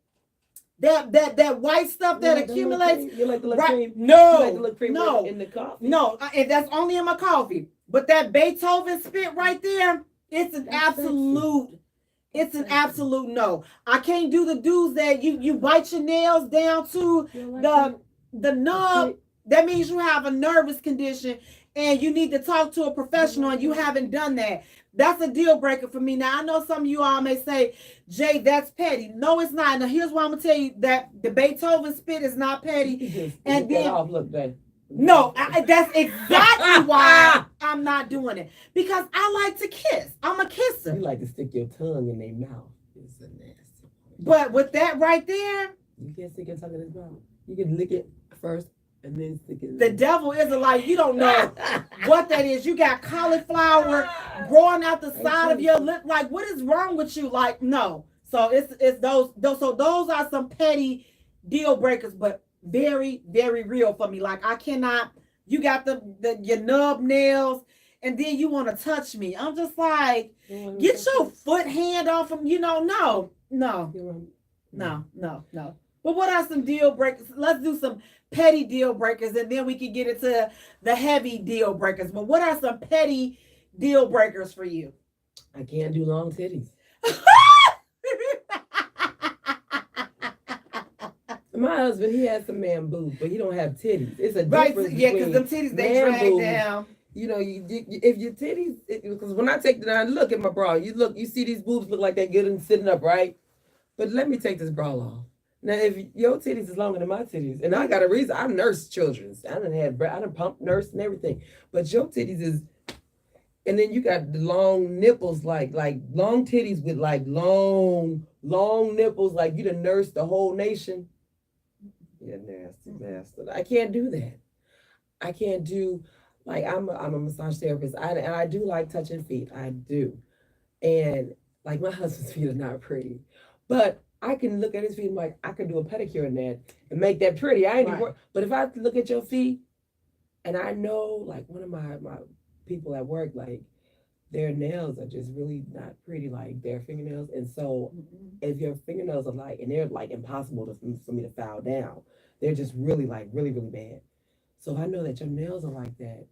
That white stuff that accumulates. You like the little cream? No, you like the little cream in the coffee? No, and that's only in my coffee. But that Beethoven spit right there, it's an absolute no. I can't do the dudes that you bite your nails down to the nub. That means you have a nervous condition and you need to talk to a professional and you haven't done that. That's a deal breaker for me. Now, I know some of you all may say, Jay, that's petty. No, it's not. Now, here's why I'm going to tell you that the Beethoven spit is not petty. And then, no, that's exactly why I'm not doing it. Because I like to kiss. I'm a kisser. You like to stick your tongue in their mouth. It's a nasty. But with that right there, you can't stick your tongue in his mouth. You can lick it first. And then the devil is you don't know what that is. You got cauliflower growing out the side of your lip. Like, what is wrong with you? Like, no. So it's those. So those are some petty deal breakers, but very, very real for me. Like, I cannot. You got your nub nails, and then you want to touch me. I'm just like, get your foot hand off him. No. But what are some deal breakers? Let's do some petty deal breakers, and then we can get into the heavy deal breakers. But what are some petty deal breakers for you? I can't do long titties. My husband, he has some man boobs, but he don't have titties. It's a difference. Yeah, because them titties, they drag down. If your titties, because when I take look at my bra, you see these boobs look like they're good and sitting up, right? But let me take this bra off. Now, if your titties is longer than my titties, and I got a reason, I nursed children's. I done pumped, nursed, and everything. But your titties is, and then you got the long nipples, like long titties with like long nipples, like you done nursed the whole nation. You're nasty bastard. I can't do that. I can't do, like, I'm a massage therapist, and I do like touching feet. I do. And like my husband's feet are not pretty, but I can look at his feet and like, I can do a pedicure in that and make that pretty. I ain't right. But if I look at your feet and I know, like, one of my people at work, like, their nails are just really not pretty, like their fingernails. And so if your fingernails are like, and they're like impossible for me to file down, they're just really like, really, really bad. So I know that your nails are like that,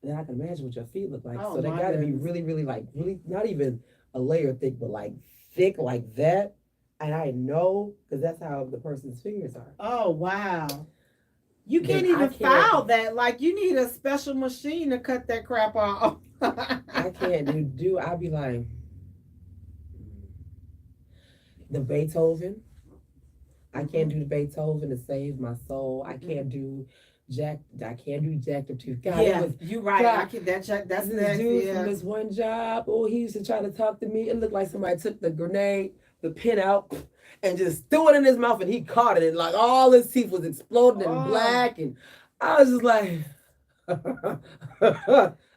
then I can imagine what your feet look like. Oh, so they gotta be really, really like, really, not even a layer thick, but like thick like that. And I know, because that's how the person's fingers are. Oh, wow. You can't even file that. Like, you need a special machine to cut that crap off. I can't do. I'll be like, the Beethoven. I can't do the Beethoven to save my soul. I can't do jacked up tooth. God, yeah, you're right. God, that's this dude from this one job. Oh, he used to try to talk to me. It looked like somebody took the pin out and just threw it in his mouth, and he caught it, and like all his teeth was exploding and black, and I was just like,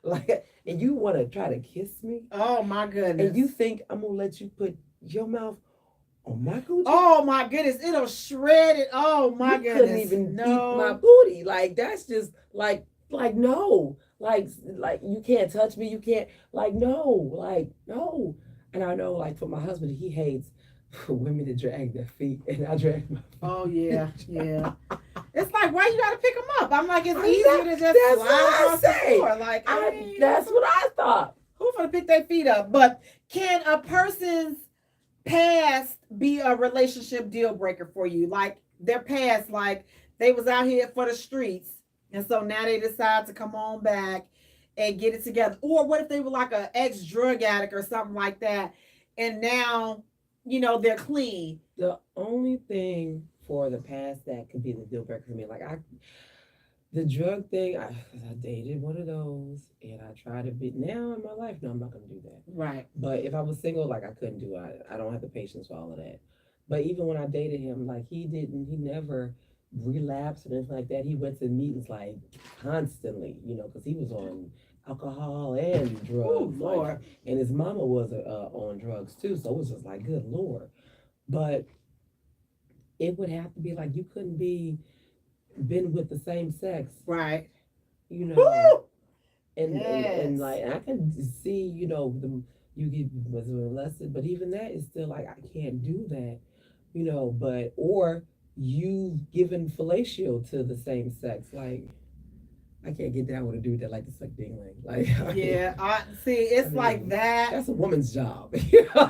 like, and you want to try to kiss me? Oh my goodness! And you think I'm gonna let you put your mouth On my coochie? Oh my goodness, it'll shred it. Oh my goodness. Couldn't even eat my booty. Like that's just like no. Like you can't touch me. You can't no. And I know like for my husband, he hates for women to drag their feet, and I drag my feet. Oh yeah. It's like, why you gotta pick them up? I'm like, it's easier to just slide across the floor. Like, that's what I thought. Who's gonna pick their feet up? But can a person's past be a relationship deal breaker for you? Like their past, like they was out here for the streets, and so now they decide to come on back and get it together. Or what if they were like an ex-drug addict or something like that, and now they're clean? The only thing for the past that could be the deal breaker for me, like the drug thing, I dated one of those, and I tried to be. Now in my life, no, I'm not gonna do that. Right. But if I was single, like I couldn't do it. I don't have the patience for all of that. But even when I dated him, like he never relapsed or anything like that. He went to meetings like constantly, because he was on alcohol and drugs. Ooh, Lord. And his mama was on drugs too, so it was just like, good Lord. But it would have to be like you couldn't been with the same sex, right? Woo! And like I can see, you get was molested, but even that is still like I can't do that, But or you've given fellatio to the same sex, like I can't get down with a dude that like to suck dingling. Like I see. It's like that. That's a woman's job,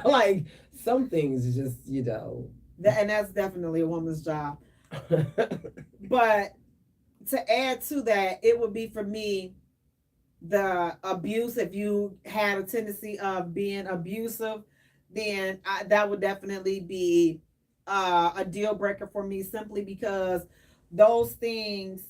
Like some things is just and that's definitely a woman's job. But to add to that, it would be for me the abuse. If you had a tendency of being abusive, then that would definitely be a deal breaker for me, simply because those things,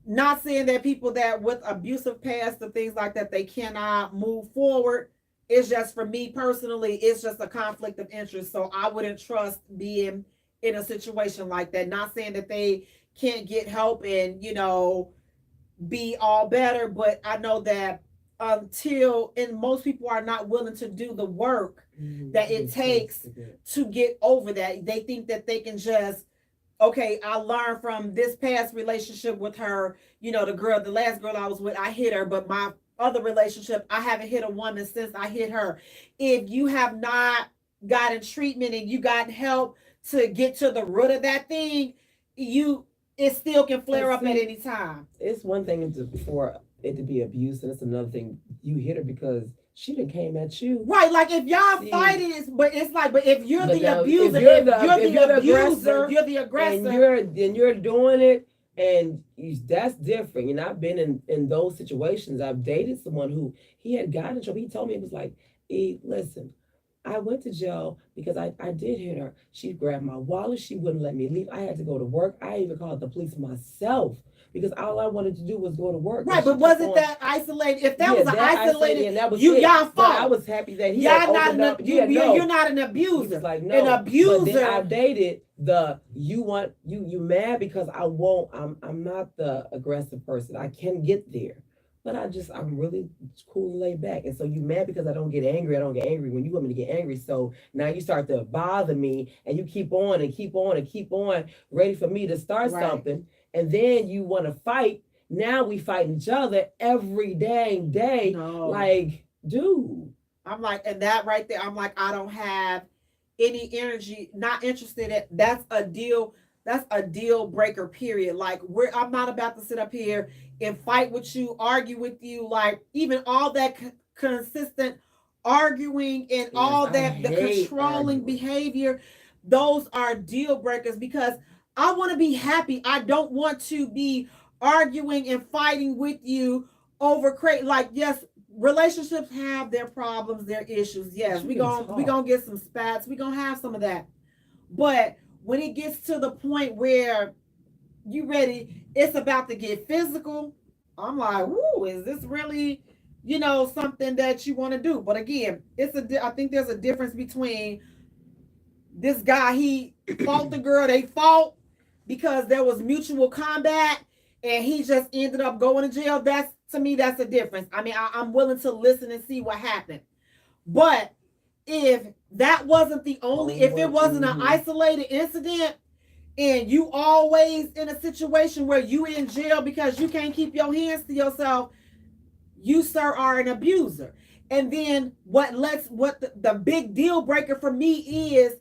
not saying that people that with abusive past and things like that, they cannot move forward. It's just for me personally, it's just a conflict of interest. So I wouldn't trust being in a situation like that. Not saying that they can't get help and, be all better, but I know that and most people are not willing to do the work that it takes to get over that. They think that they can just, okay, I learned from this past relationship with her, the last girl I was with, I hit her, but my other relationship, I haven't hit a woman since I hit her. If you have not gotten treatment and you got help to get to the root of that thing, it still can flare up at any time. It's one thing for it to be abuse, and it's another thing you hit her because she done came at you. Right, like if y'all fighting, but if you're the abuser, you're the aggressor, and you're doing it, and that's different. And I've been in those situations. I've dated someone who he had gotten in trouble. He told me, it was like, E, listen, I went to jail because I did hit her. She grabbed my wallet. She wouldn't let me leave. I had to go to work. I even called the police myself because all I wanted to do was go to work. Right, but wasn't that isolated? If that was an isolated, y'all fought. But I was happy that he y'all not you're not an abuser. Like no, an abuser. But then I dated you mad because I'm not the aggressive person. I can get there. But I'm really cool and laid back. And so you mad because I don't get angry. I don't get angry when you want me to get angry. So now you start to bother me and you keep on and keep on and keep on, ready for me to start something. And then you want to fight. Now we fight each other every dang day. No. Like, dude. I'm like, and that right there, I'm like, I don't have any energy, not interested in. That's a deal breaker, period. Like I'm not about to sit up here and fight with you, argue with you, like even all that consistent arguing and all that, the controlling behavior, those are deal breakers because I want to be happy. I don't want to be arguing and fighting with you over like, yes, relationships have their problems, their issues. Yes, we gonna get some spats. We gonna have some of that. But when it gets to the point where you ready, it's about to get physical. I'm like, woo, is this really, something that you want to do? But again, I think there's a difference between this guy, he fought the girl, they fought because there was mutual combat and he just ended up going to jail. To me, that's a difference. I mean, I'm willing to listen and see what happened. But if that wasn't the only, if it wasn't an isolated incident, and you always in a situation where you in jail because you can't keep your hands to yourself, you, sir, are an abuser. And then what the big deal breaker for me is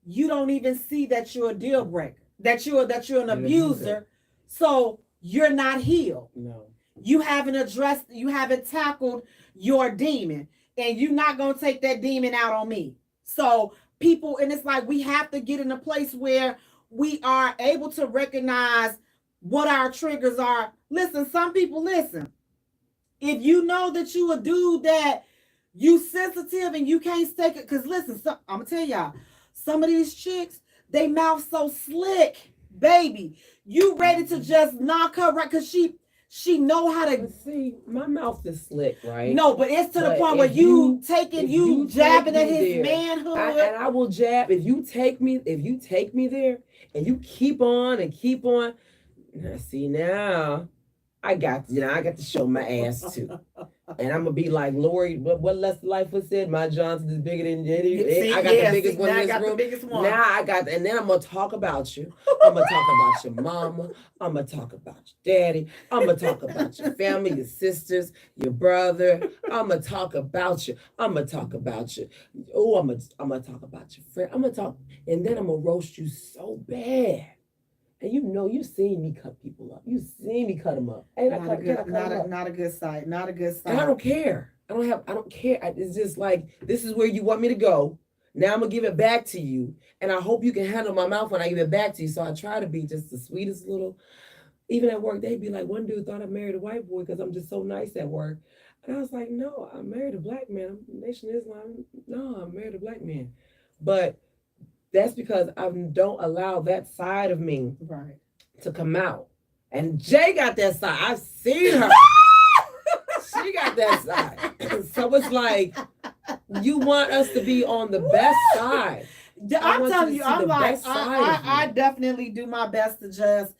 you don't even see that you're a deal breaker, that you're an abuser. So you're not healed. No. You haven't addressed, you haven't tackled your demon, and you're not going to take that demon out on me. So people, and it's like we have to get in a place where we are able to recognize what our triggers are. Listen, some people, listen, if you know that you a dude that you sensitive and you can't take it, because listen, I'm going to tell y'all, some of these chicks, they mouth so slick, baby. You ready to just knock her right, because she know how to. See, my mouth is slick, right? No, but it's to the point where you jabbing at his manhood. And I will jab. If you take me there and you keep on and keep on. Now, see, now I got to show my ass too. And I'm gonna be like Lori, what Lester Lightfoot said, my Johnson is bigger than Jenny. I got the biggest one in this room. Now I got, and then I'm gonna talk about you. I'm gonna talk about your mama. I'm gonna talk about your daddy. I'm gonna talk about your family, your sisters, your brother. I'm gonna talk about you. I'm gonna talk about you. Oh, I'm gonna talk about your friend. I'm gonna talk, and then I'm gonna roast you so bad. And you've seen me cut people up. You've seen me cut them up. And not a good sight. Not a good sight. And I don't care. I don't care. It's just like, this is where you want me to go. Now I'm going to give it back to you. And I hope you can handle my mouth when I give it back to you. So I try to be just the sweetest little, even at work, they'd be like, one dude thought I married a white boy because I'm just so nice at work. And I was like, no, I married a black man. I'm Nation of Islam. No, I married a black man. But that's because I don't allow that side of me to come out. And Jay got that side. I've seen her. She got that side. So it's like, you want us to be on the best side. I'm telling you, I'm like, I definitely do my best to just,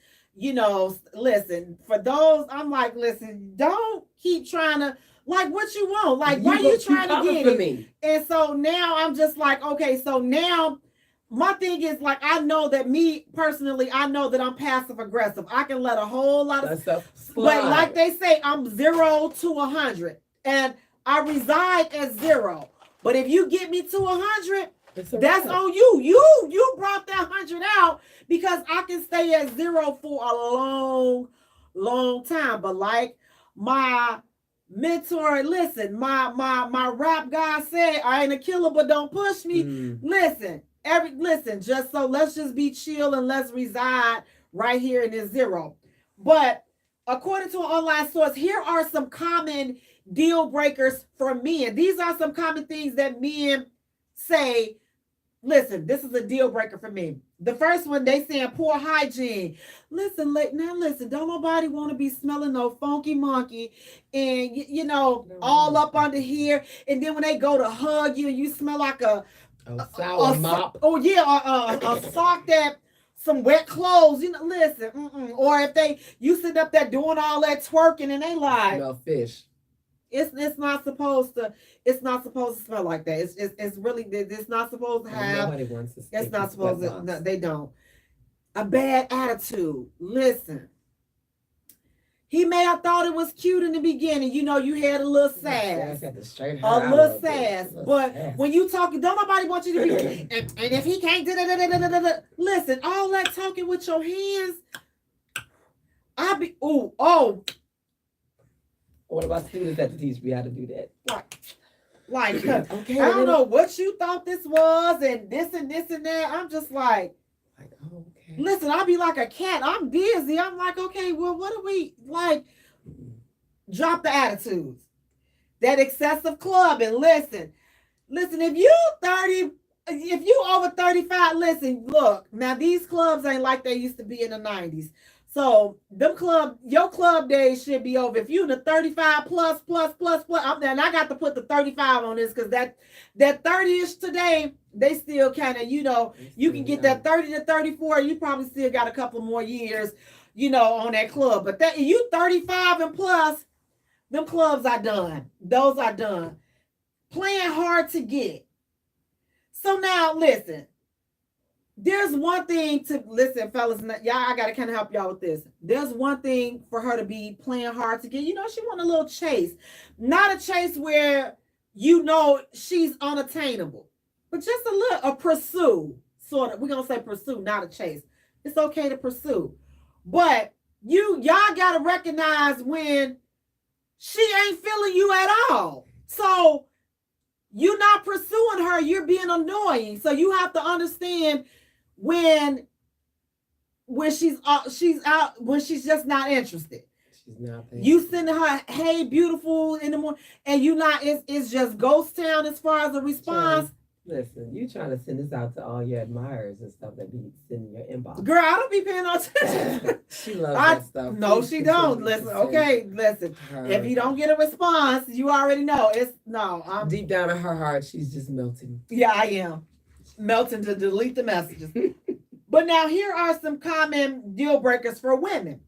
listen, for those, I'm like, listen, don't keep trying to, like, what you want. Like, why you trying to get it? Me. And so now I'm just like, okay, so now, my thing is, like, I know that me personally, I know that I'm passive aggressive. I can let a whole lot of stuff slide. But like they say, I'm 0 to 100, and I reside at 0. But if you get me to 100, that's on you. You brought that 100 out, because I can stay at 0 for a long, long time. But like my mentor, listen, my rap guy said, I ain't a killer, but don't push me. Listen. Let's just be chill and let's reside right here in this 0. But according to an online source, here are some common deal breakers for men. These are some common things that men say, listen, this is a deal breaker for me. The first one, they saying poor hygiene. Listen, don't nobody want to be smelling no funky monkey and, all up under here. And then when they go to hug you, you smell like a sour mop. A sock that some wet clothes. Listen. Or if you sit up there doing all that twerking and they like no fish. It's not supposed to. It's not supposed to smell like that. It's really. It's not supposed to have. Nobody wants to. It's not supposed to. No, they don't. A bad attitude. Listen. He may have thought it was cute in the beginning. You had a little sass. But when you talking, don't nobody want you to be. And if he can't, listen, all that talking with your hands, What about students that teach me how to do that? Like okay, I don't know what you thought this was, and this and that. I'm just like, oh, okay. Listen, I'll be like a cat. I'm busy. I'm like, okay, well, what do we like? Drop the attitudes. That excessive clubbing. Listen. If you over 35, listen, look, now these clubs ain't like they used to be in the 90s. So your club days should be over. If you in the 35 plus, and I got to put the 35 on this, because that 30-ish today, they still kind of, you can get that 30 to 34. You probably still got a couple more years, on that club. But that you 35 and plus, them clubs are done. Those are done. Playing hard to get. So now listen. There's one thing to listen, fellas. Y'all, I gotta kind of help y'all with this. There's one thing for her to be playing hard to get. She want a little chase, not a chase where she's unattainable, but just a pursue. Sort of. We're gonna say pursue, not a chase. It's okay to pursue, but y'all gotta recognize when she ain't feeling you at all. So you're not pursuing her. You're being annoying. So you have to understand when she's out, when she's just not interested. She's not there. You sending her, hey, beautiful in the morning, and you not, it's just ghost town as far as a response. Listen, you trying to send this out to all your admirers and stuff that be sending your inbox. Girl, I don't be paying no attention. She loves that stuff. No, she don't. Listen, okay, listen. If you don't get a response, you already know. I'm deep down in her heart, she's just melting. Yeah, I am. Melting to delete the messages. But now here are some common deal breakers for women.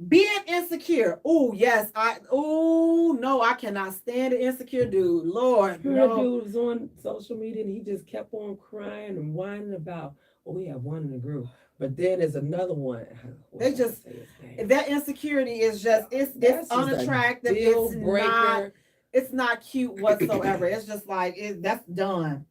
Being insecure. Oh, yes. No, I cannot stand an insecure dude. Lord, no. Dude was on social media and he just kept on crying and whining about, we have one in the group. But then there's another one. They just, that insecurity is just, it's unattractive. It's breaker. It's not cute whatsoever. It's just like, that's done.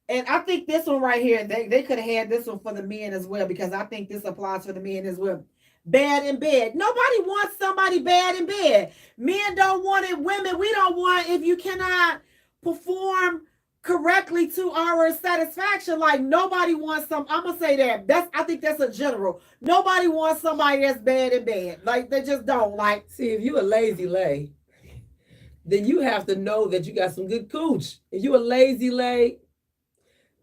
And I think this one right here, they could have had this one for the men as well, because I think this applies for the men as well. Bad in bed. Nobody wants somebody bad in bed. Men don't want it. Women, we don't want, if you cannot perform correctly to our satisfaction. Like, nobody wants I'm gonna say that. I think that's a general. Nobody wants somebody that's bad in bed. Like, they just don't. Like, see, if you a lazy lay, then you have to know that you got some good cooch. If you a lazy lay,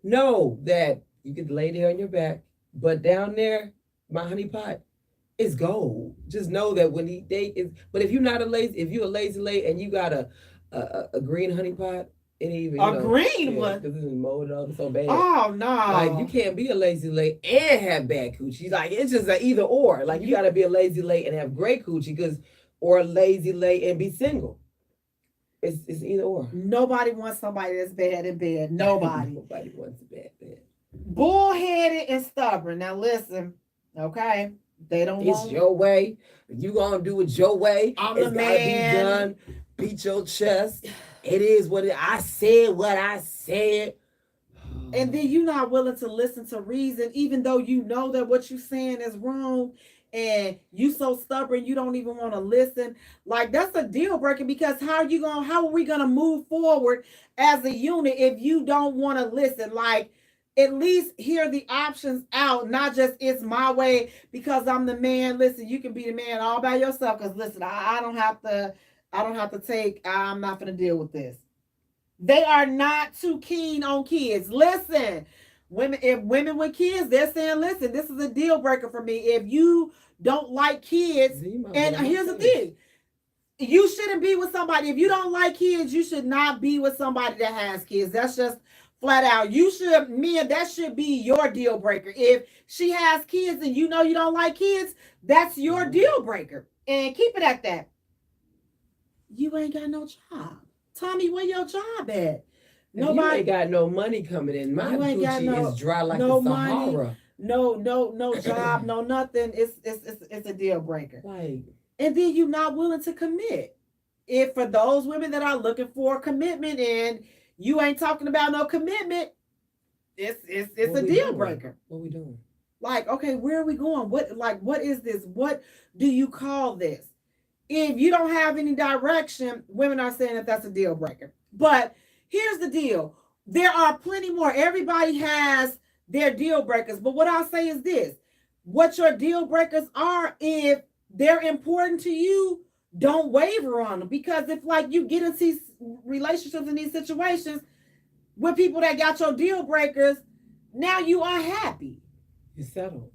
know that you can lay there on your back, but down there, my honey pot, it's gold. Just know that when he date is. But if you're not if you're a lazy lay and you got a green honey pot, it even green one because it's molded up so bad. Oh no! Like, you can't be a lazy lay and have bad coochie. Like, it's just an either or. Like, you got to be a lazy lay and have great coochie, or a lazy lay and be single. It's either or. Nobody wants somebody that's bad in bed. Nobody. Nobody wants a bad bed. Bullheaded and stubborn. Now listen, okay. They don't want it's your way. You gonna do it your way. I'm it's the gotta man. Be done. Beat your chest. It is what I said. What I said. And then you're not willing to listen to reason, even though you know that what you're saying is wrong, and you so stubborn you don't even want to listen. Like, that's a deal breaker, because how are we gonna move forward as a unit if you don't want to listen? Like, at least hear the options out, not just it's my way because I'm the man. Listen, you can be the man all by yourself, because listen, I don't have to I'm not gonna deal with this. They are not too keen on kids. Listen, women with kids, they're saying, listen, this is a deal breaker for me. If you don't like kids, and here's the thing, you shouldn't be with somebody. If you don't like kids, you should not be with somebody that has kids. That's just flat out. That should be your deal breaker. If she has kids and you know you don't like kids, that's your deal breaker. And keep it at that. You ain't got no job. Tommy, where your job at? Nobody. You ain't got no money coming in. My coochie is dry like the Sahara. No job, no nothing. It's a deal breaker. Right. And then you're not willing to commit. If for those women that are looking for commitment and you ain't talking about no commitment, it's a deal breaker. What we doing? Like, okay, where are we going? What is this? What do you call this? If you don't have any direction, women are saying that that's a deal breaker. But here's the deal. There are plenty more. Everybody has their deal breakers. But what I'll say is this. What your deal breakers are, if they're important to you, don't waver on them. Because if, like, you get into these relationships in these situations with people that got your deal breakers, now you unhappy. You settled.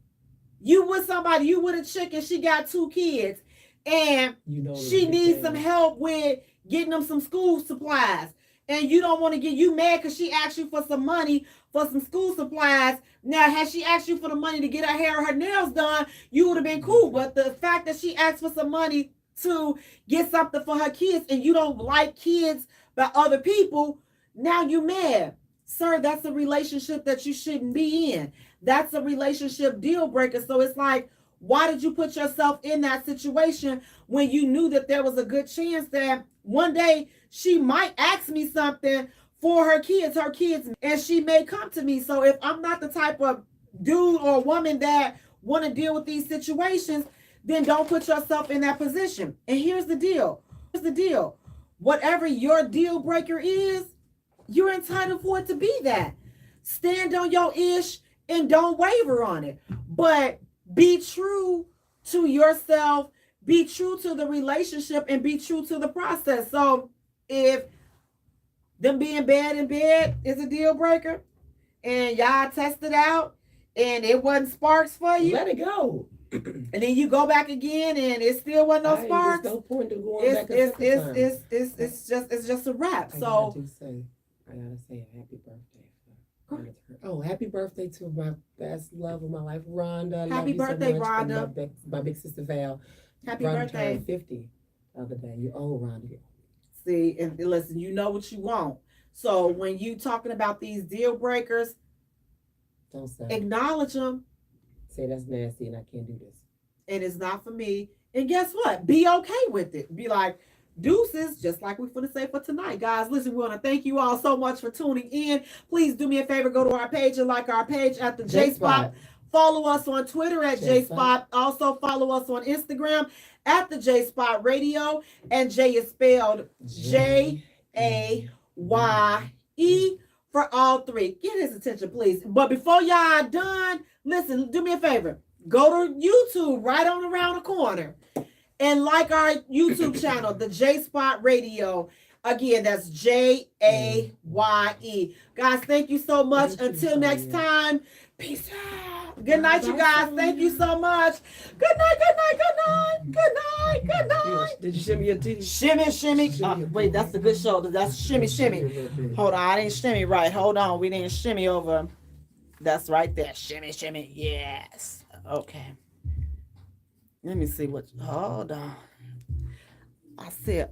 You with somebody, you with a chick and she got 2 kids. And she needs some help with getting them some school supplies. And you don't want to you mad because she asked you for some money for some school supplies. Now, had she asked you for the money to get her hair or her nails done, you would have been cool. But the fact that she asked for some money to get something for her kids and you don't like kids by other people, now you mad. sir, that's a relationship that you shouldn't be in. That's a relationship deal breaker. So it's like, why did you put yourself in that situation when you knew that there was a good chance that one day she might ask me something for her kids, and she may come to me. So if I'm not the type of dude or woman that want to deal with these situations, then don't put yourself in that position. And here's the deal. Whatever your deal breaker is, you're entitled for it to be that. Stand on your ish and don't waver on it. But be true to yourself, be true to the relationship, and be true to the process. So if them being bad in bed is a deal breaker and y'all tested out and it wasn't sparks for you, let it go. And then you go back again and it still wasn't no sparks. There's no point to going back a second time. It's just a wrap. I So gotta say a happy birthday. Oh, happy birthday to my best love of my life, Rhonda. Happy birthday, so Rhonda. And my big sister Val. Happy Rhonda birthday. turned 50 the other day. You're old, Rhonda. See, and listen, you know what you want. So when you talking about these deal breakers, don't say. Acknowledge them. Say that's nasty and I can't do this. And it's not for me. And guess what? Be okay with it. Be like, deuces, just like we're going to say for tonight. Guys, listen, we want to thank you all so much for tuning in. Please do me a favor, go to our page and like our page at the J Spot. Follow us on Twitter at J Spot. Also follow us on Instagram at the J Spot Radio. And Jay is spelled Jaye for all three. Get his attention, please. But before y'all done, listen, do me a favor. Go to YouTube right on around the corner and like our YouTube channel, the J Spot Radio. Again, that's Jaye. Guys, thank you so much. Until next time, peace out. Good night, you guys. Thank you so much. Good night, good night, good night. Good night, good night. Did you shimmy your titties? Shimmy. Wait, that's the good shoulder. That's shimmy. Hold on, I didn't shimmy right. Hold on, we didn't shimmy over. That's right there. Shimmy. Yes. Okay. Let me see what. Hold on. I said.